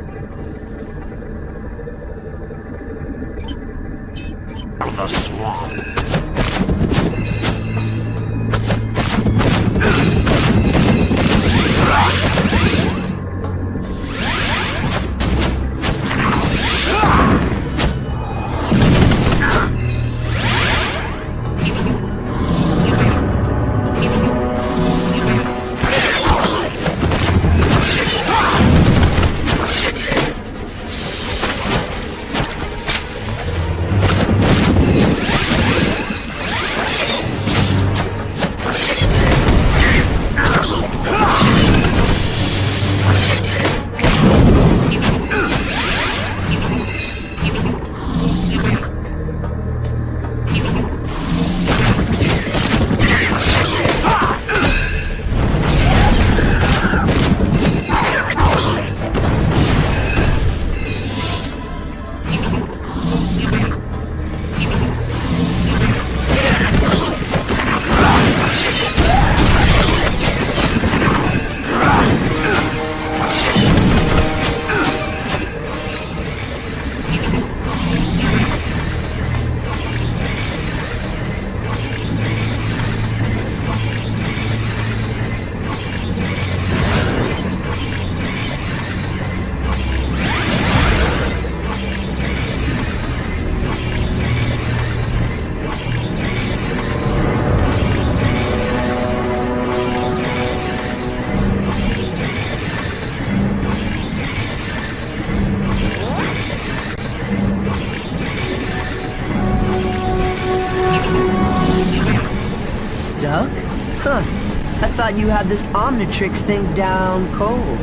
The swamp. Huh. I thought you had this Omnitrix thing down cold.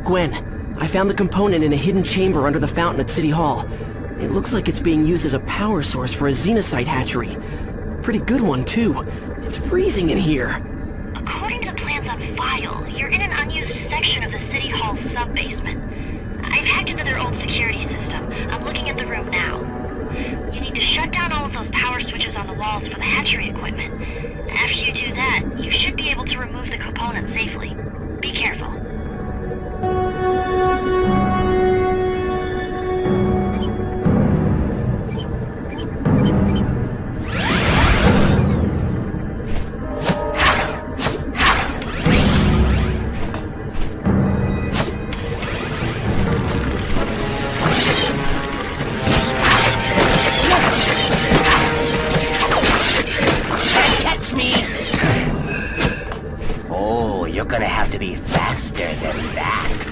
Gwen, I found the component in a hidden chamber under the fountain at City Hall. It looks like it's being used as a power source for a xenocyte hatchery. Pretty good one, too. It's freezing in here. According to the plans on file, you're in an unused section of the City Hall sub-basement. I've hacked into their old security system. I'm looking at the room now. You need to shut down all of those power switches on the walls for the hatchery equipment. After you do that, you should be able to remove the component safely. Be careful. You're gonna have to be faster than that.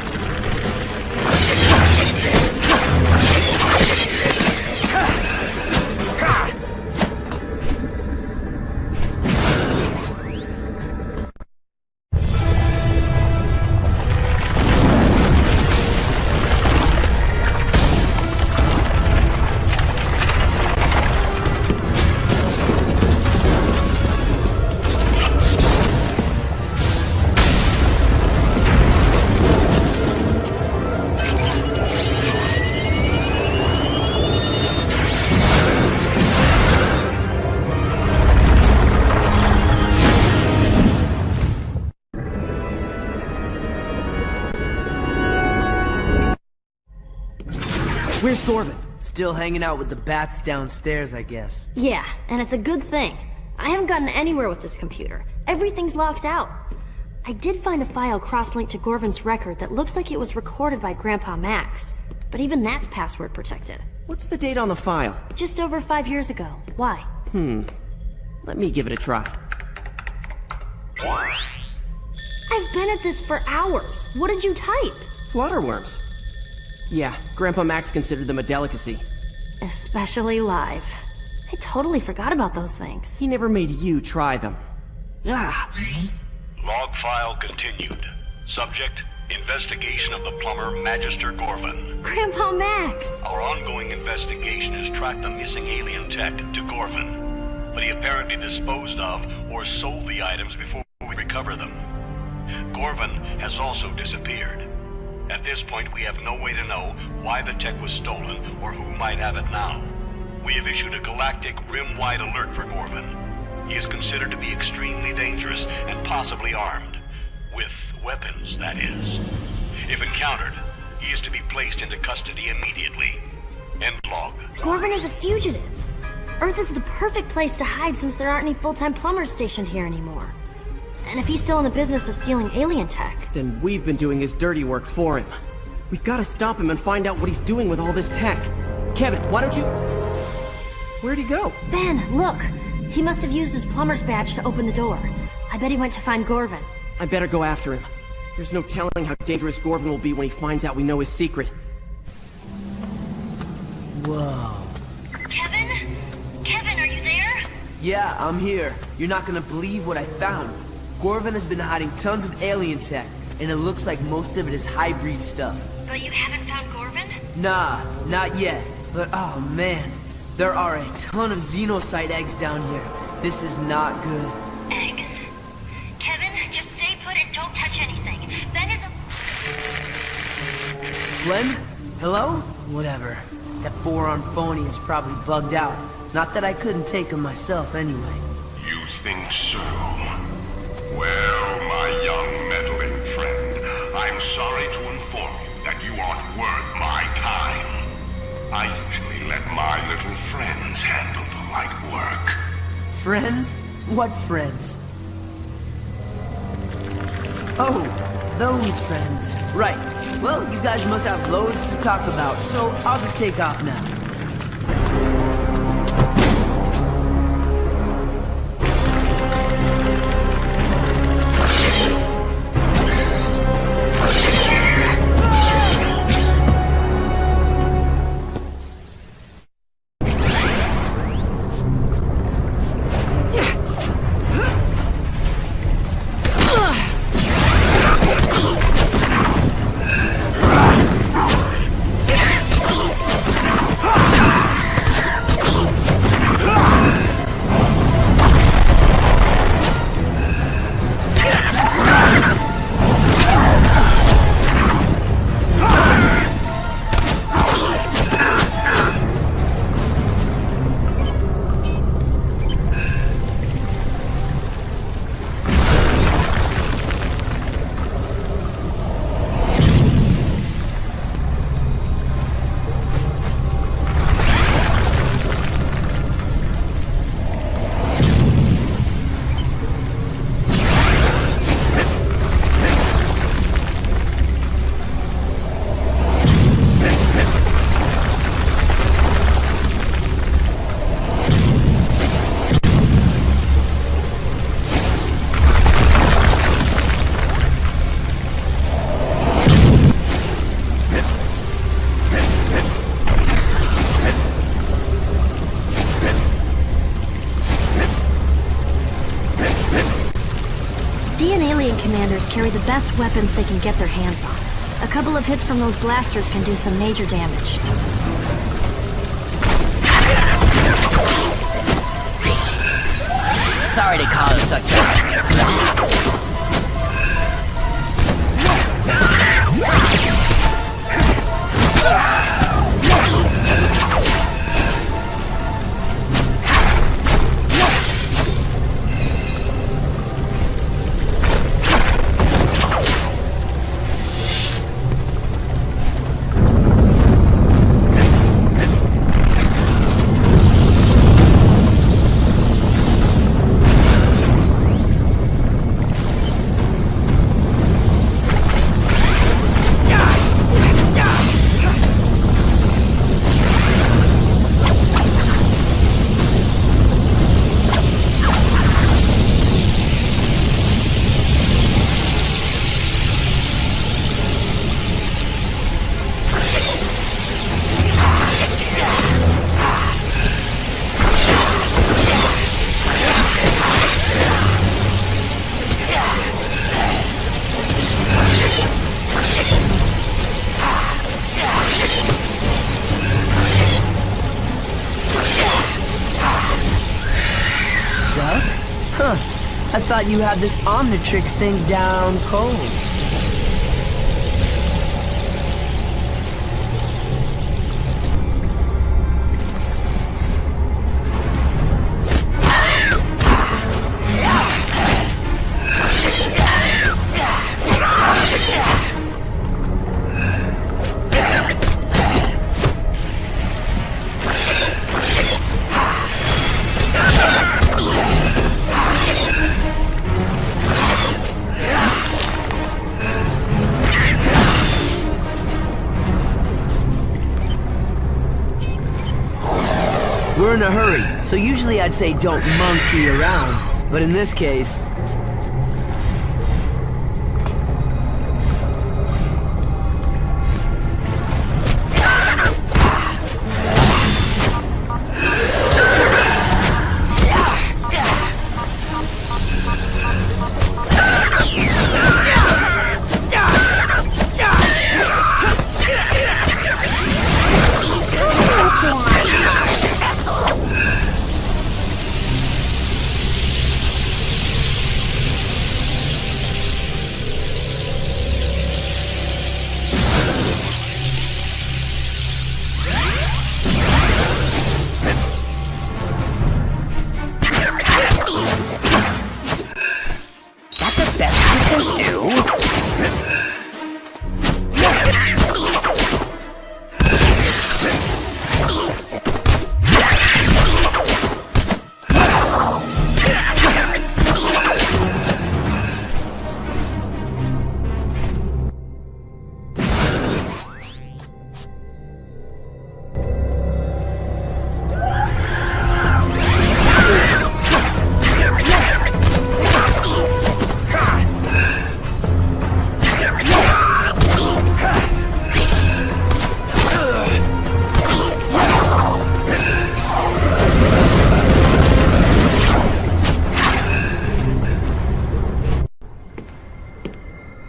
Where's Gorvin? Still hanging out with the bats downstairs, I guess. Yeah, and it's a good thing. I haven't gotten anywhere with this computer. Everything's locked out. I did find a file cross-linked to Gorvin's record that looks like it was recorded by Grandpa Max. But even that's password protected. What's the date on the file? Just over 5 years ago. Why? Let me give it a try. I've been at this for hours. What did you type? Flutterworms. Yeah, Grandpa Max considered them a delicacy. Especially live. I totally forgot about those things. He never made you try them. Ah! Log file continued. Subject, investigation of the plumber Magister Gorvin. Grandpa Max! Our ongoing investigation has tracked the missing alien tech to Gorvin, but he apparently disposed of or sold the items before we recover them. Gorvin has also disappeared. At this point, we have no way to know why the tech was stolen or who might have it now. We have issued a galactic, rim-wide alert for Gorvin. He is considered to be extremely dangerous and possibly armed. With weapons, that is. If encountered, he is to be placed into custody immediately. End log. Gorvin is a fugitive. Earth is the perfect place to hide since there aren't any full-time plumbers stationed here anymore. And if he's still in the business of stealing alien tech... Then we've been doing his dirty work for him. We've got to stop him and find out what he's doing with all this tech. Kevin, why don't you... Where'd he go? Ben, look! He must have used his plumber's badge to open the door. I bet he went to find Gorvin. I better go after him. There's no telling how dangerous Gorvin will be when he finds out we know his secret. Whoa. Kevin? Kevin, are you there? Yeah, I'm here. You're not gonna believe what I found. Gorvin has been hiding tons of alien tech, and it looks like most of it is hybrid stuff. But you haven't found Gorvin? Nah, not yet. But oh man, there are a ton of xenocyte eggs down here. This is not good. Eggs? Kevin, just stay put and don't touch anything. Ben is a... Glenn? Hello? Whatever. That four-armed phony is probably bugged out. Not that I couldn't take him myself anyway. You think so? Well, my young Friends? What friends? Oh, those friends. Right. Well, you guys must have loads to talk about, so I'll just take off now. Commanders carry the best weapons they can get their hands on. A couple of hits from those blasters can do some major damage. Sorry to cause such a... I thought you had this Omnitrix thing down cold. We're in a hurry, so usually I'd say don't monkey around, but in this case...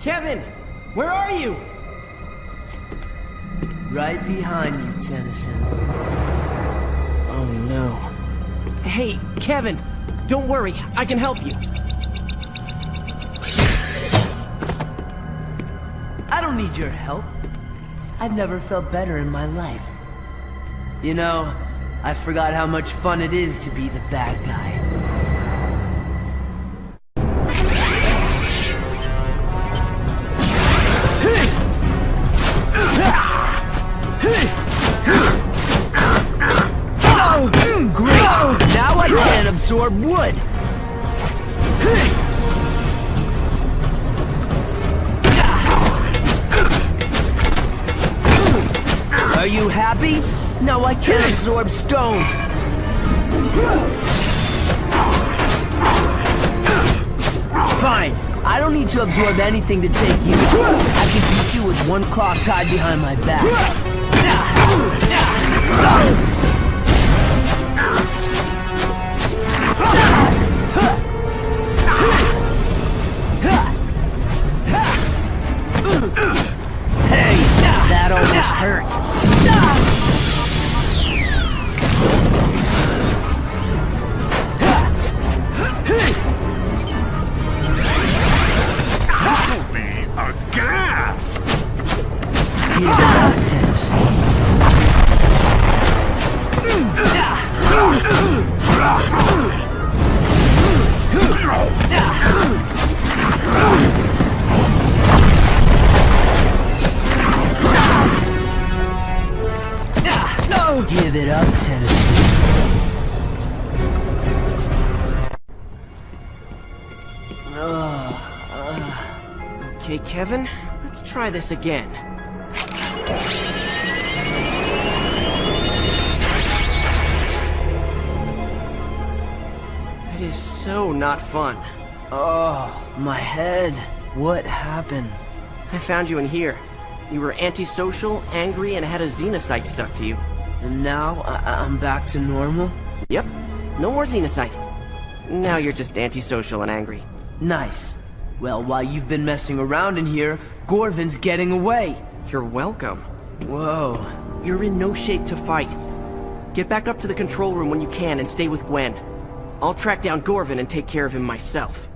Kevin! Where are you? Right behind you, Tennyson. Oh no. Hey, Kevin! Don't worry, I can help you. I don't need your help. I've never felt better in my life. You know, I forgot how much fun it is to be the bad guy. Great! Now I can't absorb wood! Are you happy? Now I can't absorb stone! Fine, I don't need to absorb anything to take you. I can beat you with one claw tied behind my back. Hey, that almost hurt. This'll be a gas! Give it up, Tennessee. Give it up, Tennessee. Okay, Kevin, let's try this again. It is so not fun. Oh, my head. What happened? I found you in here. You were antisocial, angry, and had a xenocyte stuck to you. And now I'm back to normal? Yep, no more xenocyte. Now you're just antisocial and angry. Nice. Well, while you've been messing around in here, Gorvin's getting away. You're welcome. Whoa. You're in no shape to fight. Get back up to the control room when you can and stay with Gwen. I'll track down Gorvin and take care of him myself.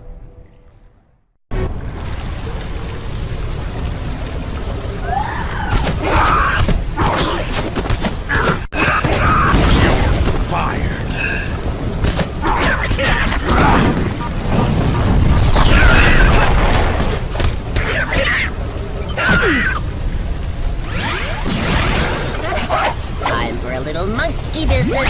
Time for a little monkey business.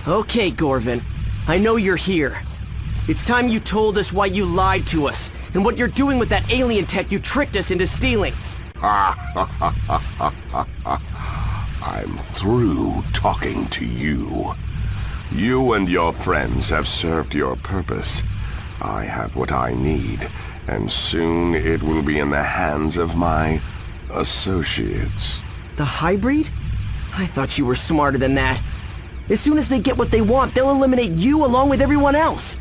Okay, Gorvin. I know you're here. It's time you told us why you lied to us, and what you're doing with that alien tech you tricked us into stealing. I'm through talking to you. You and your friends have served your purpose. I have what I need, and soon it will be in the hands of my associates. The hybrid? I thought you were smarter than that. As soon as they get what they want, they'll eliminate you along with everyone else.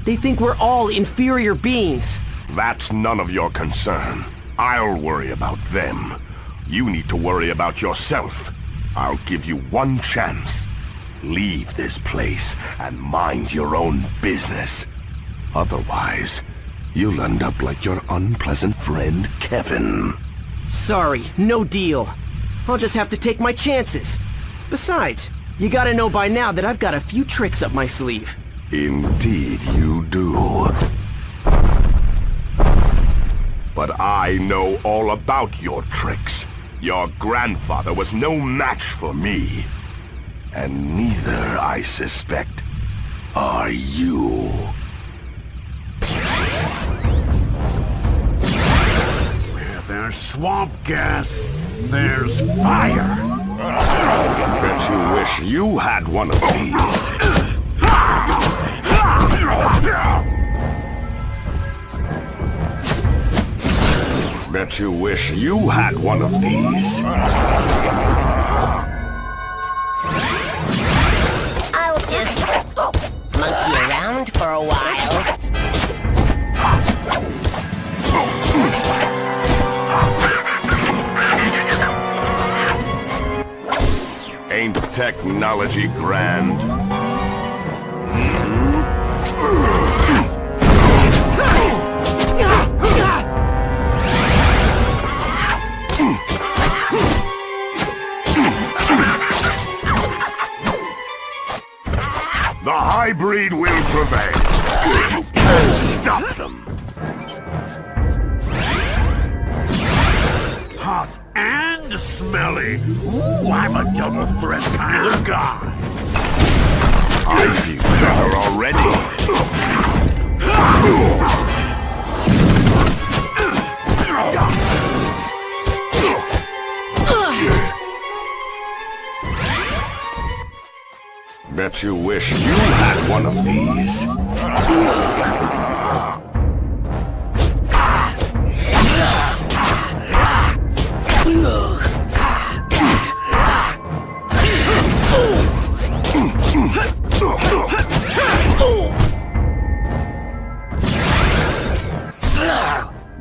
They think we're all inferior beings. That's none of your concern. I'll worry about them. You need to worry about yourself. I'll give you one chance. Leave this place and mind your own business. Otherwise, you'll end up like your unpleasant friend, Kevin. Sorry, no deal. I'll just have to take my chances. Besides, you gotta know by now that I've got a few tricks up my sleeve. Indeed you do. But I know all about your tricks. Your grandfather was no match for me. And neither, I suspect, are you. Where there's swamp gas, there's fire. Bet you wish you had one of these. Bet you wish you had one of these. I'll just monkey around for a while. Ain't technology grand? The hybrid will prevail. You can't stop them. Hot and smelly. Ooh, I'm a double threat kind of guy. I feel better already. Bet you wish you had one of these.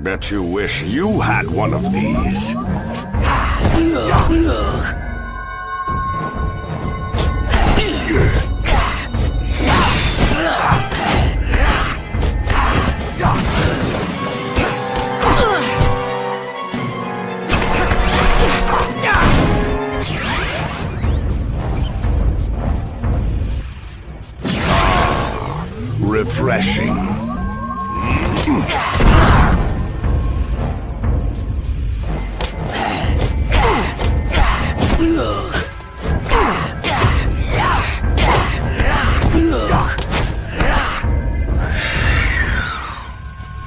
Bet you wish you had one of these. Refreshing.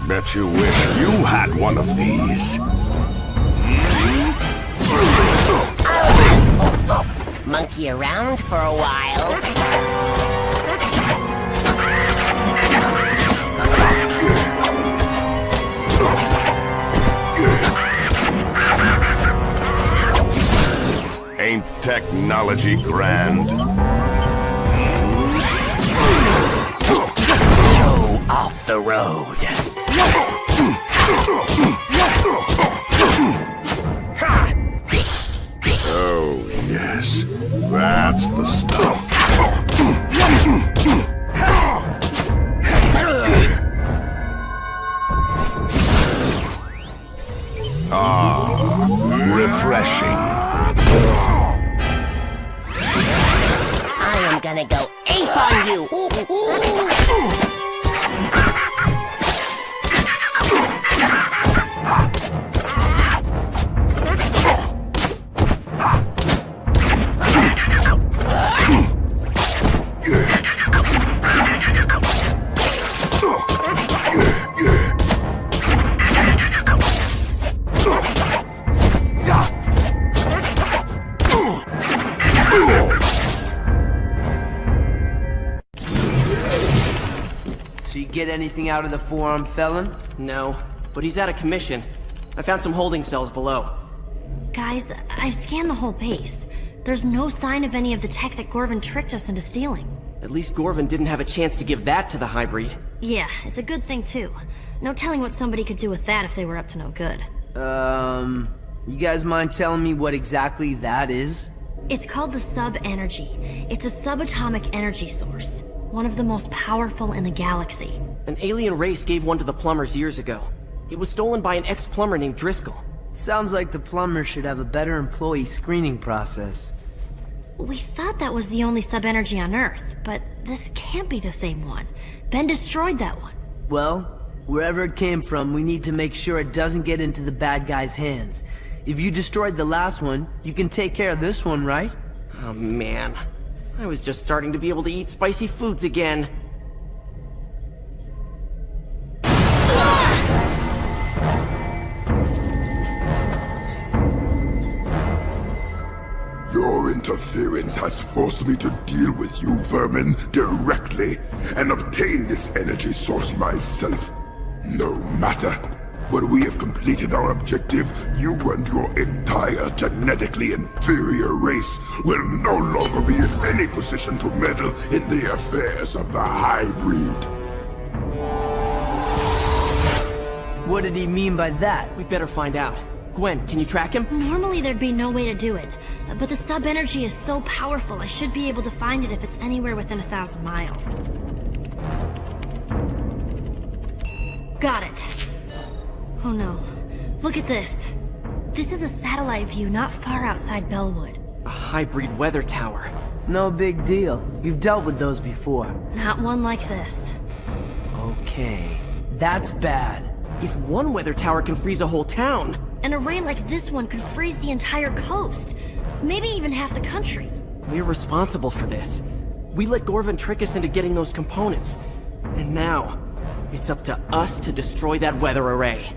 Bet you wish you had one of these. I'll just monkey around for a while. Ain't technology grand? Show off the road. Oh, yes. That's the stuff. Refreshing. I am gonna go ape on you. get anything out of the four-armed felon? No, but he's out of commission. I found some holding cells below. Guys, I scanned the whole base. There's no sign of any of the tech that Gorvin tricked us into stealing. At least Gorvin didn't have a chance to give that to the hybrid. Yeah, it's a good thing too. No telling what somebody could do with that if they were up to no good. You guys mind telling me what exactly that is? It's called the sub-energy. It's a subatomic energy source. One of the most powerful in the galaxy. An alien race gave one to the plumbers years ago. It was stolen by an ex-plumber named Driscoll. Sounds like the plumbers should have a better employee screening process. We thought that was the only sub-energy on Earth, but this can't be the same one. Ben destroyed that one. Well, wherever it came from, we need to make sure it doesn't get into the bad guys' hands. If you destroyed the last one, you can take care of this one, right? Oh man, I was just starting to be able to eat spicy foods again. Your interference has forced me to deal with you vermin directly and obtain this energy source myself. No matter. When we have completed our objective, you and your entire genetically inferior race will no longer be in any position to meddle in the affairs of the hybrid. What did he mean by that? We better find out. Gwen, can you track him? Normally there'd be no way to do it, but the sub-energy is so powerful I should be able to find it if it's anywhere within 1,000 miles. Got it. Oh no. Look at this. This is a satellite view not far outside Bellwood. A hybrid weather tower. No big deal. You've dealt with those before. Not one like this. Okay. That's bad. If one weather tower can freeze a whole town... An array like this one could freeze the entire coast. Maybe even half the country. We're responsible for this. We let Gorvin trick us into getting those components. And now, it's up to us to destroy that weather array.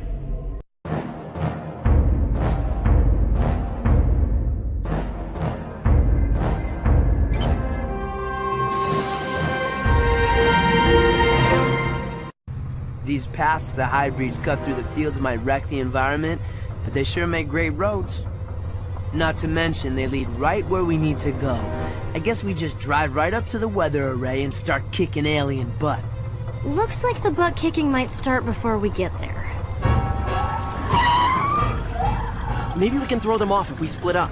These paths the hybrids cut through the fields might wreck the environment, but they sure make great roads. Not to mention, they lead right where we need to go. I guess we just drive right up to the weather array and start kicking alien butt. Looks like the butt kicking might start before we get there. Maybe we can throw them off if we split up.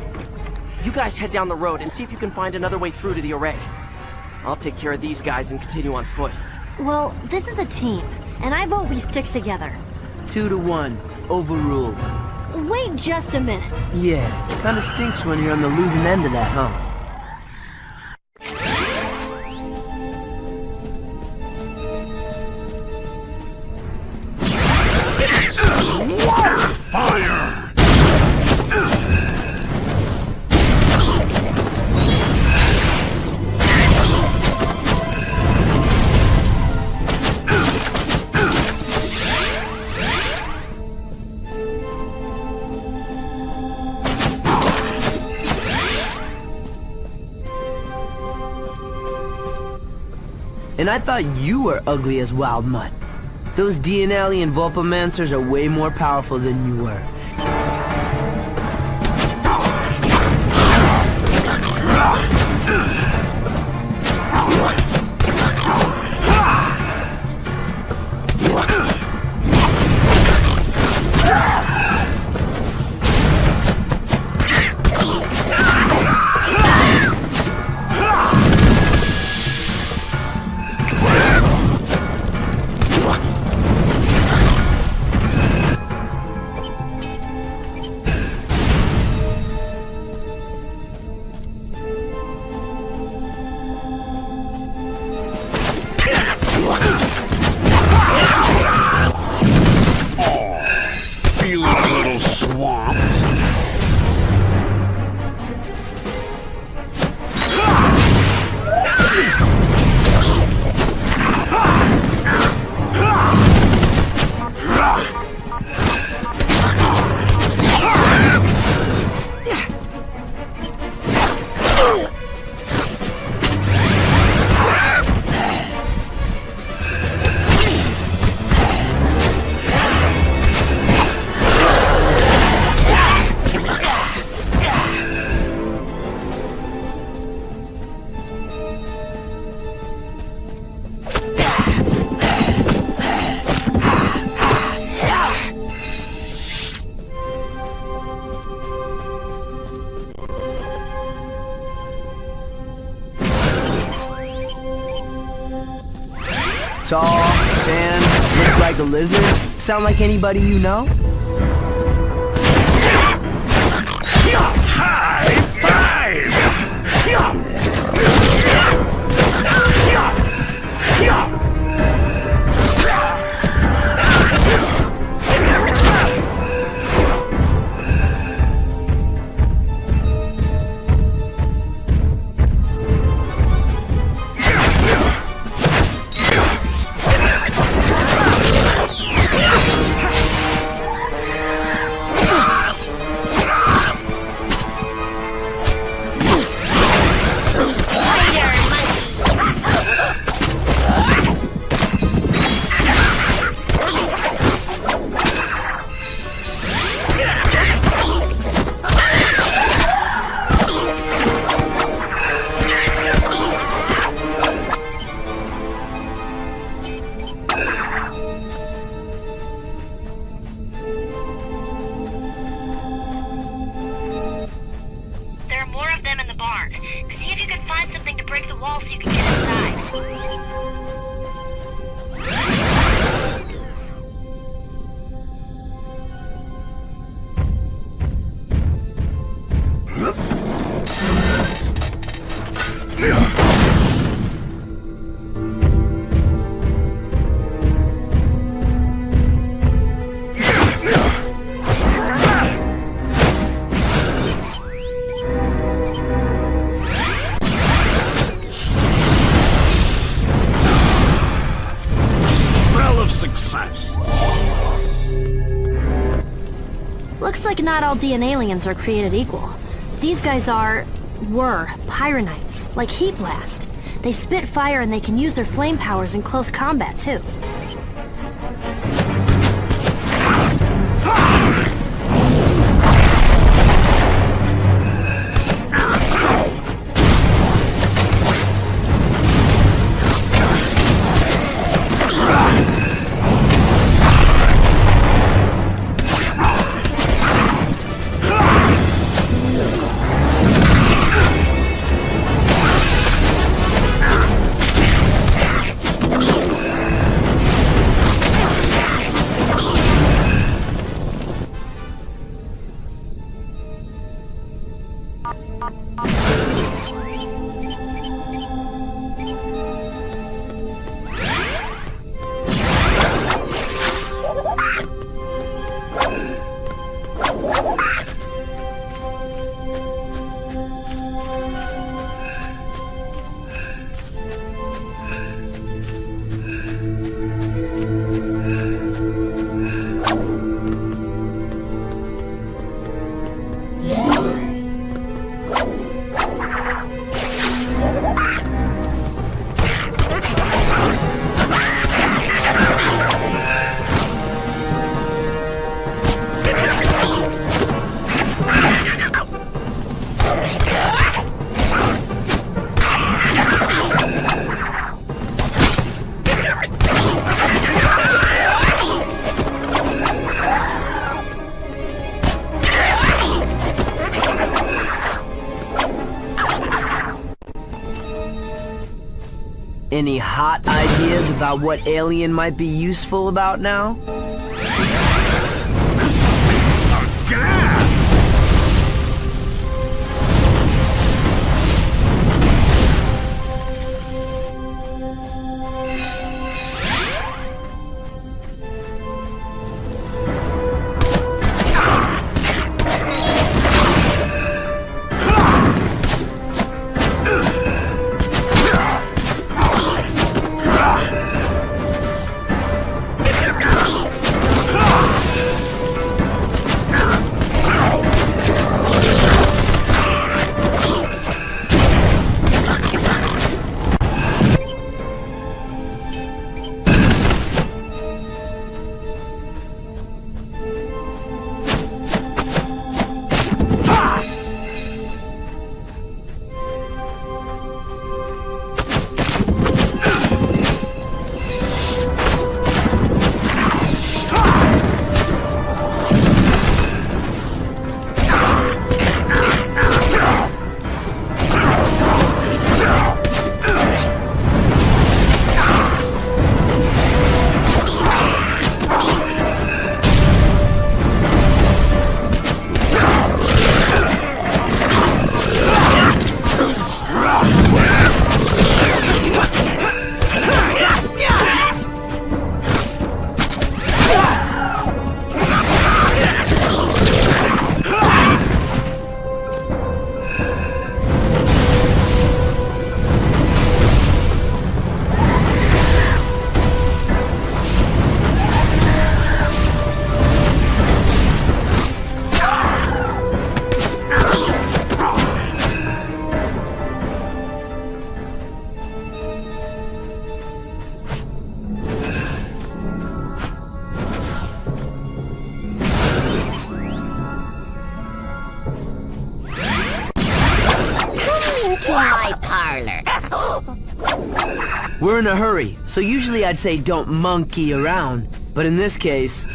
You guys head down the road and see if you can find another way through to the array. I'll take care of these guys and continue on foot. Well, this is a team, and I vote we stick together. 2-1. Overruled. Wait just a minute. Yeah, kinda stinks when you're on the losing end of that, huh? Fire! And I thought you were ugly as wild mutt. Those DNL and Vulpamancers are way more powerful than you were. Tall, tan, looks like a lizard. Sound like anybody you know? High five! There are more of them in the barn. See if you can find something to break the wall so you can get inside. Looks like not all DNA aliens are created equal. These guys were Pyronites, like Heat Blast. They spit fire and they can use their flame powers in close combat, too. Any hot ideas about what alien might be useful about now? We're in a hurry, so usually I'd say don't monkey around. But in this case...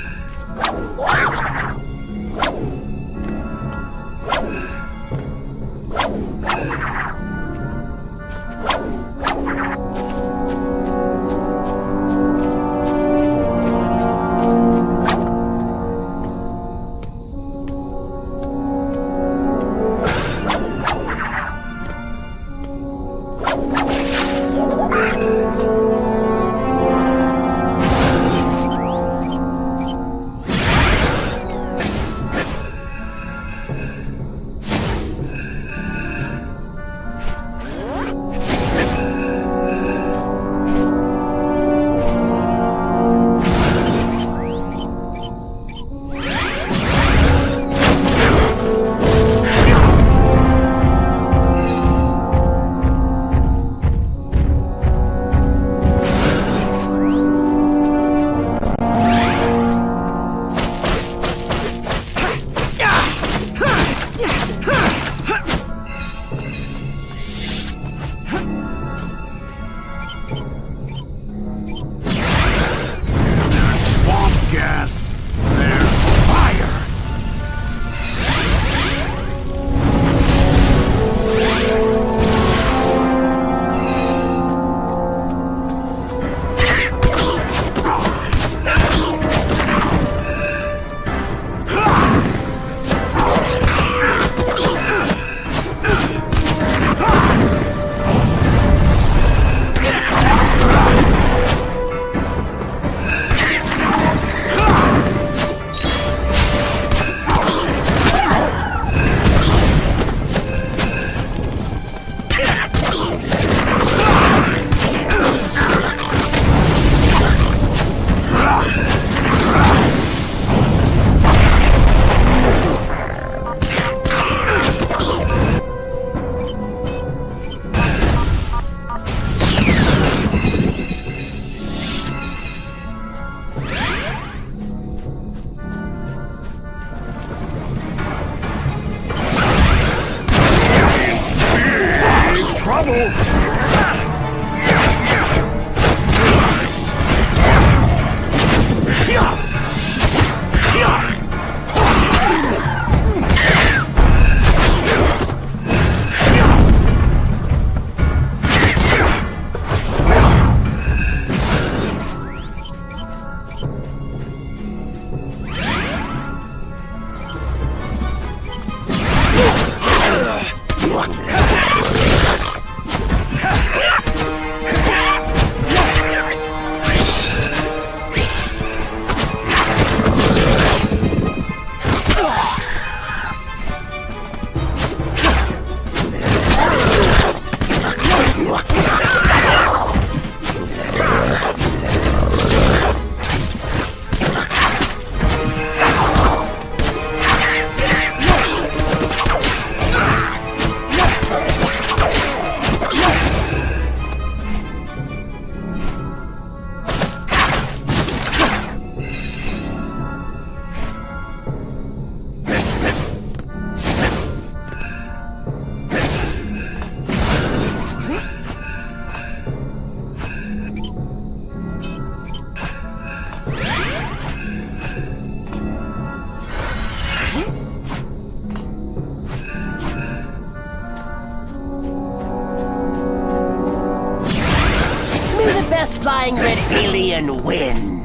Flying red alien win.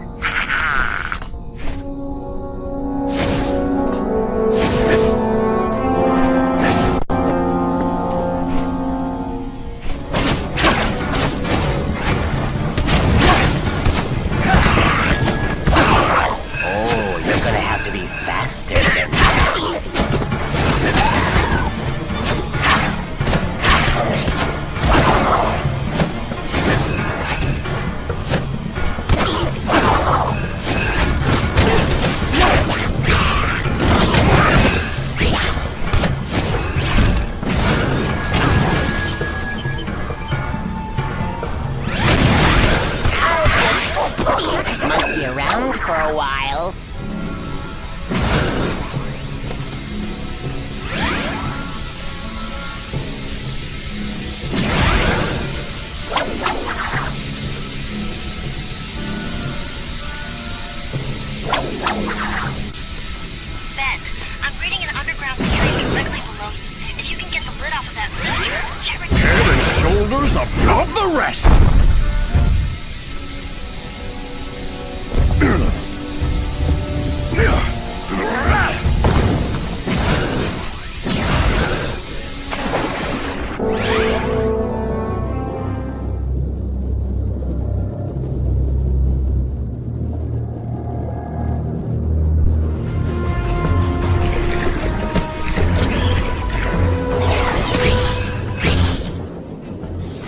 Oh, you're gonna have to be faster than that. first!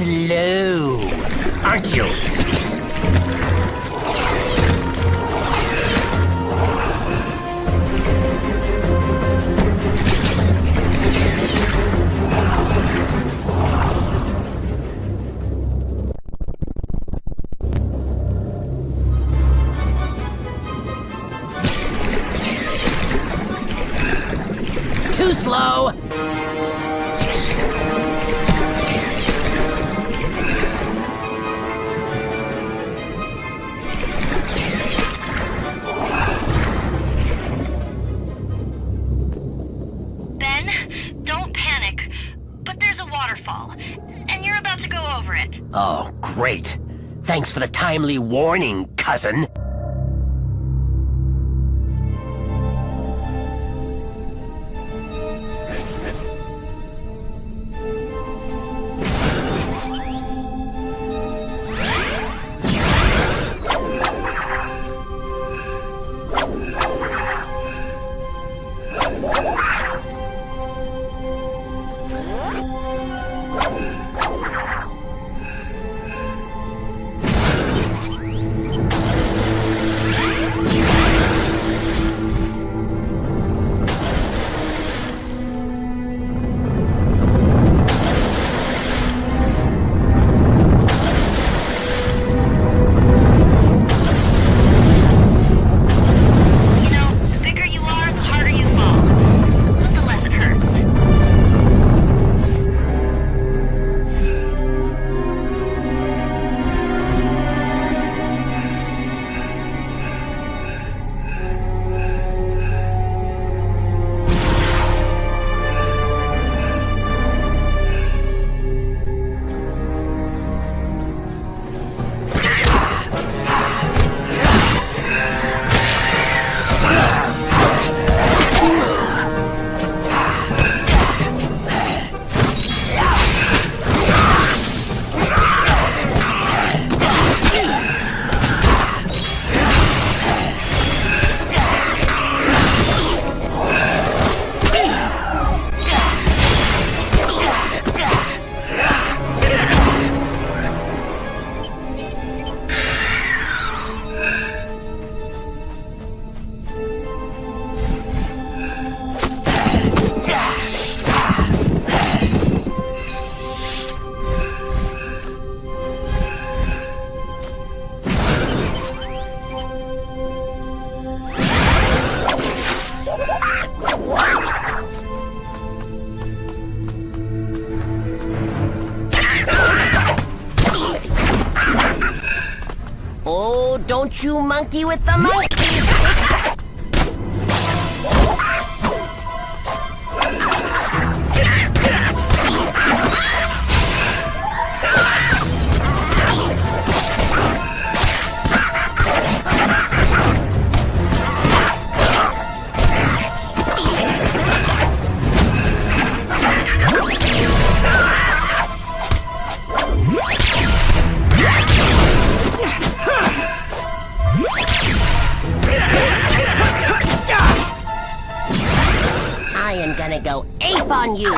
Slow, aren't you? Too slow! Oh, great. Thanks for the timely warning, cousin. Oh, don't you monkey with the monkey! I am gonna go ape on you!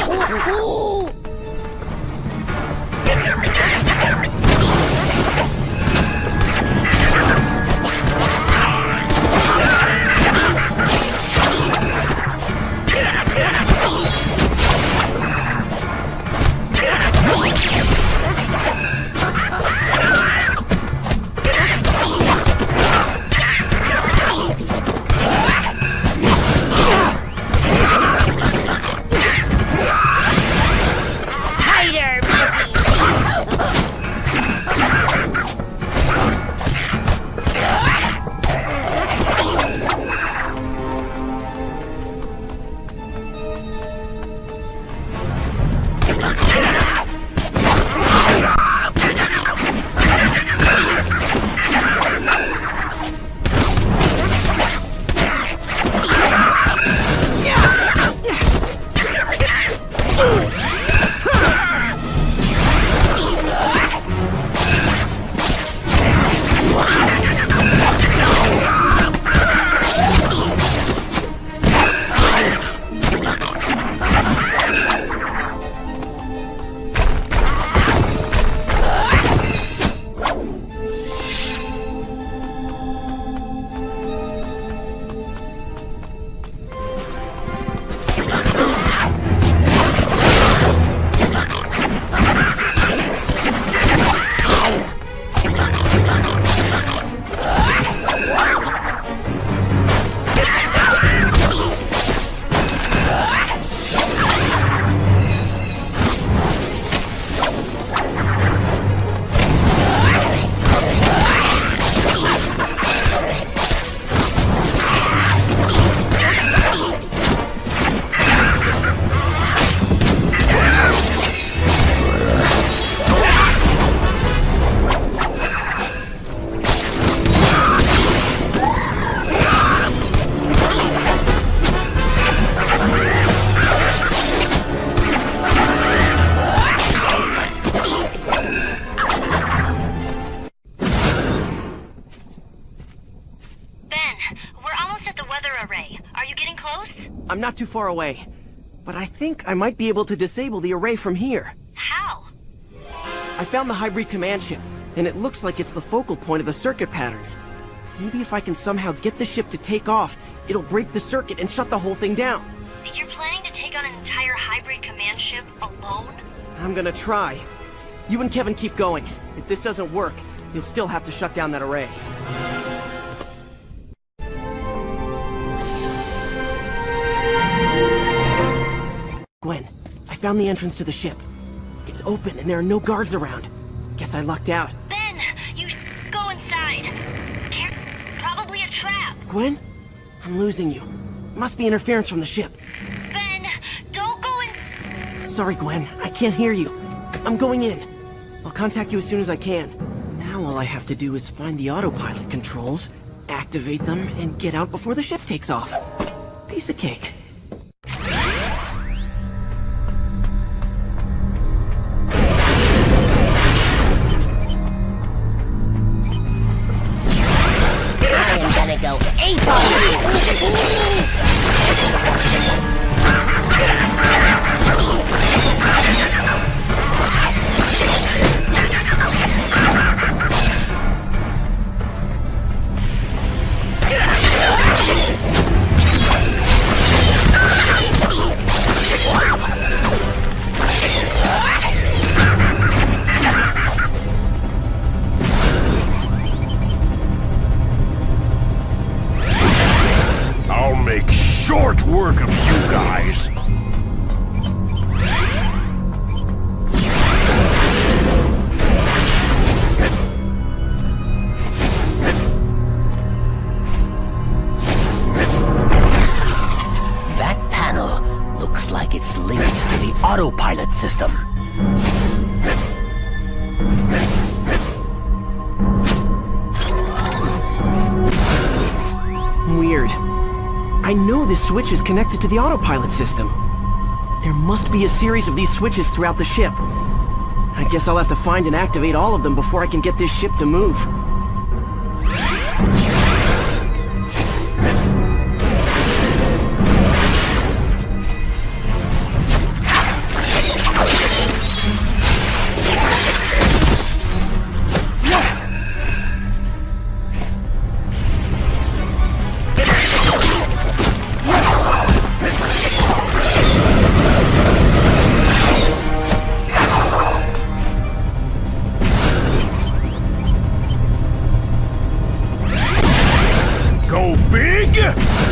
I'm not too far away. But I think I might be able to disable the array from here. How? I found the hybrid command ship, and it looks like it's the focal point of the circuit patterns. Maybe if I can somehow get the ship to take off, it'll break the circuit and shut the whole thing down. You're planning to take on an entire hybrid command ship alone? I'm gonna try. You and Kevin keep going. If this doesn't work, you'll still have to shut down that array. Gwen, I found the entrance to the ship. It's open and there are no guards around. Guess I lucked out. Ben, you go inside. Probably a trap. Gwen? I'm losing you. Must be interference from the ship. Ben, don't go in. Sorry, Gwen. I can't hear you. I'm going in. I'll contact you as soon as I can. Now all I have to do is find the autopilot controls, activate them, and get out before the ship takes off. Piece of cake. Gonna go ape on you! Short work of you guys. That panel looks like it's linked to the autopilot system. Weird. I know this switch is connected to the autopilot system. There must be a series of these switches throughout the ship. I guess I'll have to find and activate all of them before I can get this ship to move.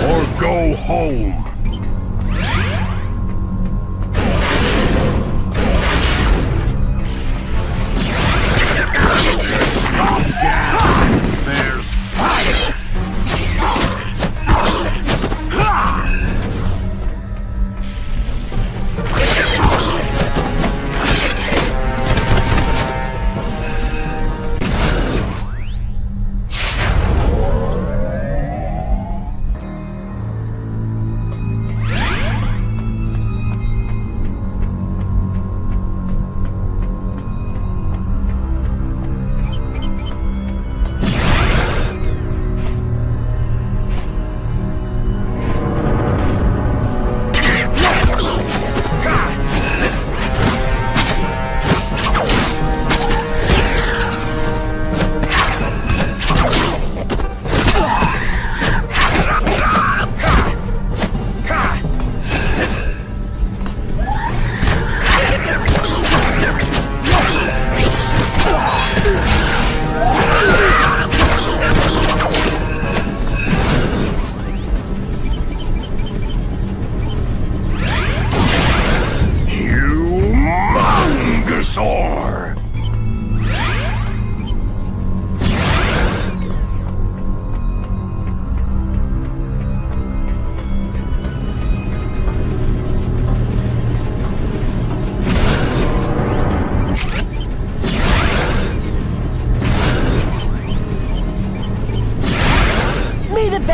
Or go home. Stop gas! There's fire!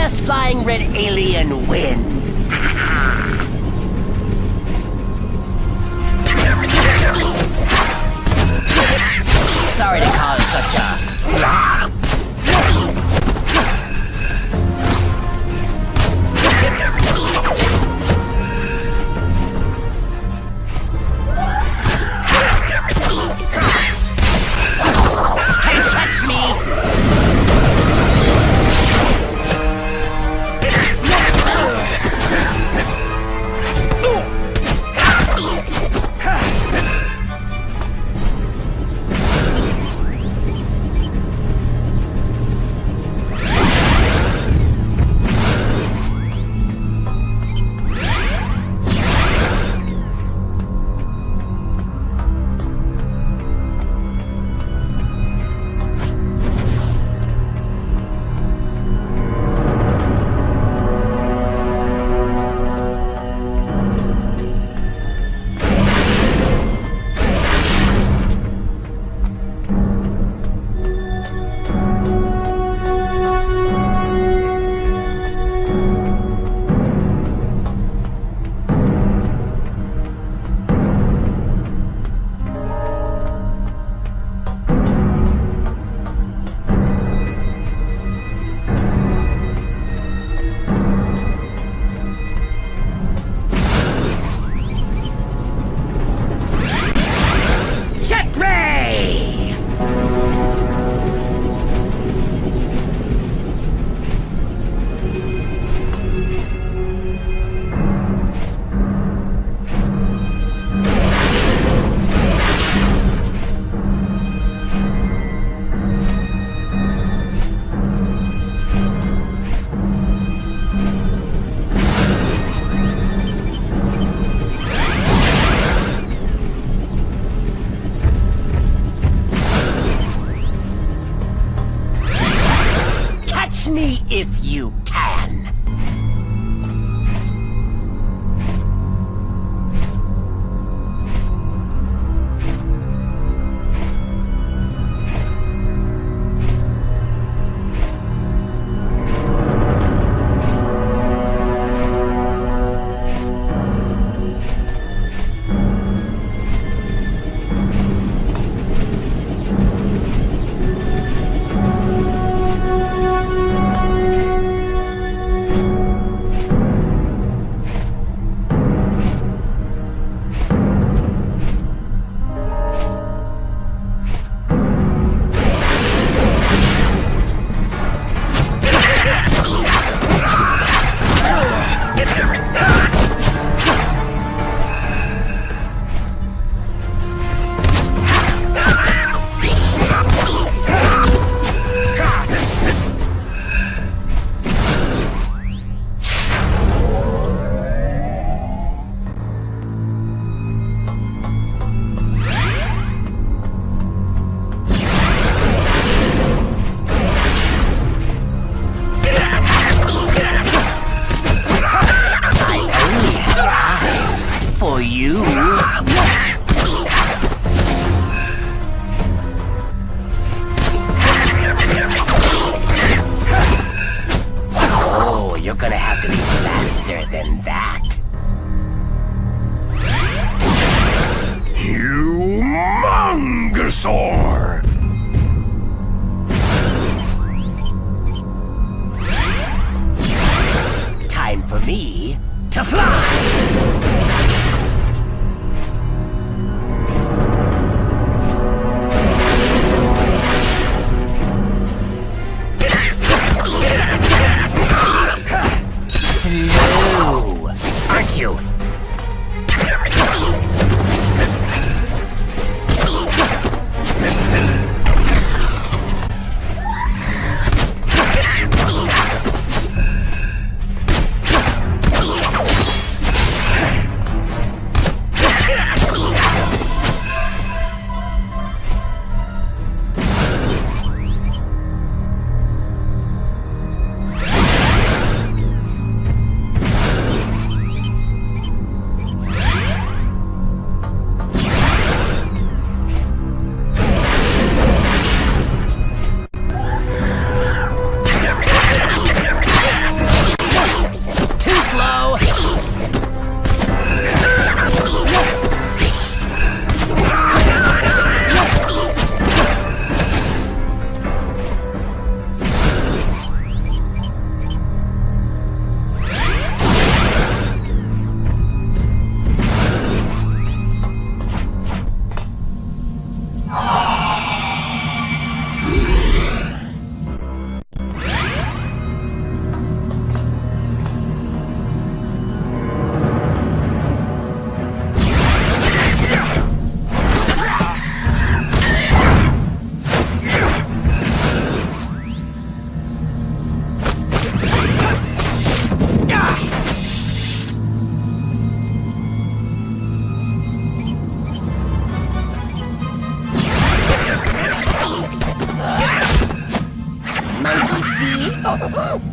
best flying red alien win. Sorry to cause such a... Catch me if you can. For you. Oh, you're gonna have to be faster than that. Humongousaur! Time for me to fly! Slow, aren't you?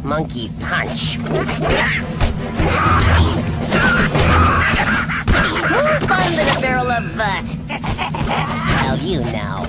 Monkey punch. Fun little barrel of, well, you know.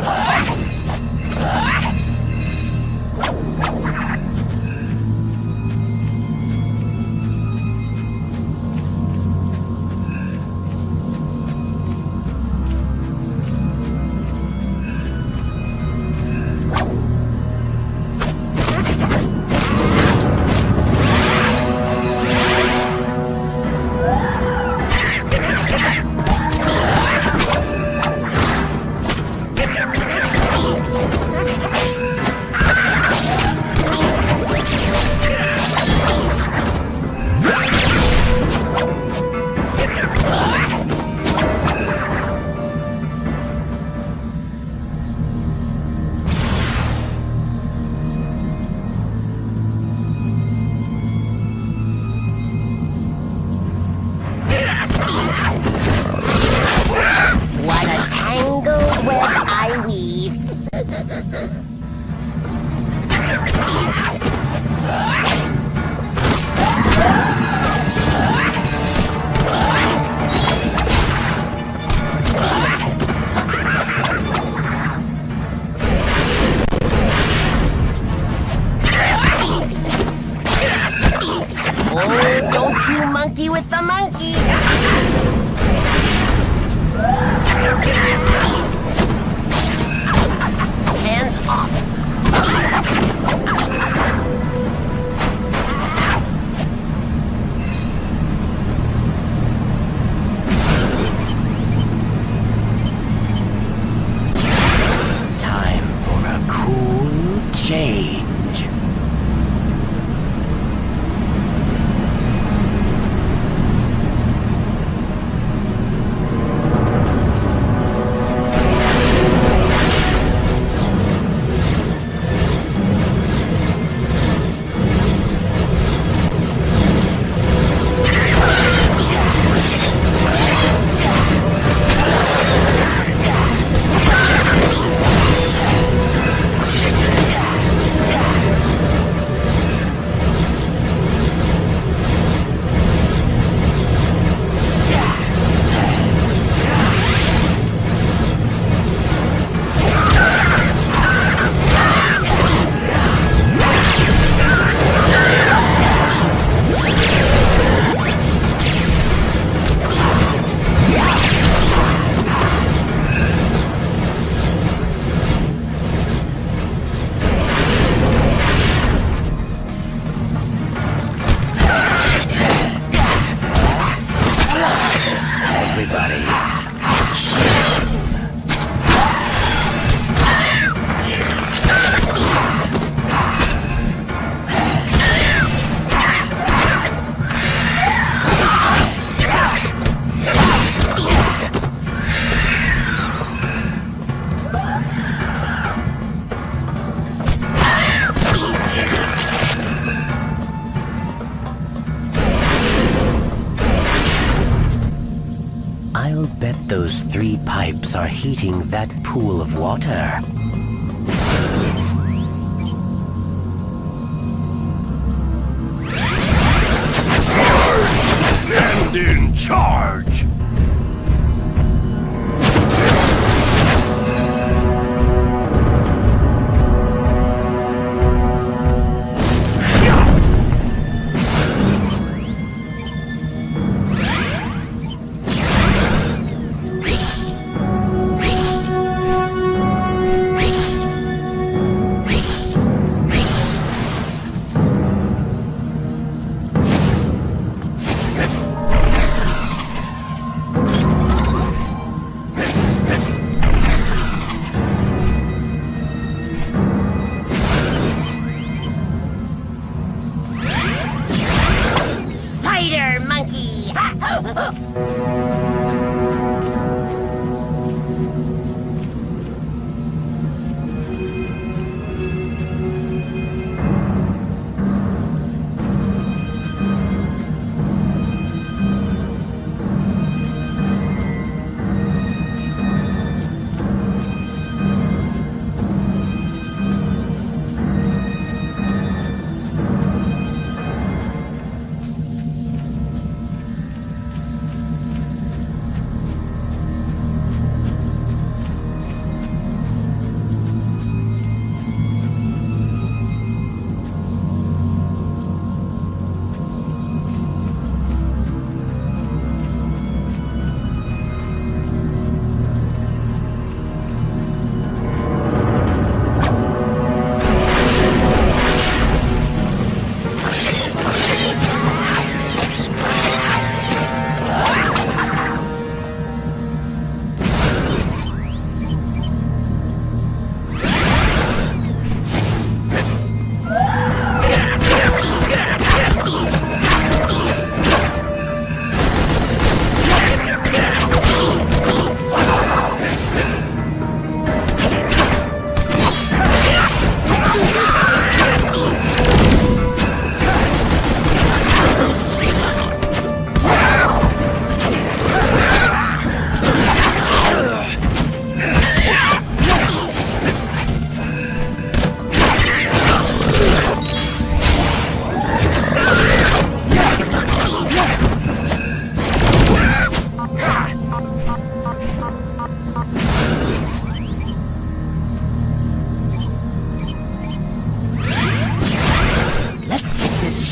with the monkey! Hands off! Time for a cool change. I'll bet those 3 pipes are heating that pool of water. And in charge! Spider monkey!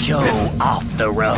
Show off the road.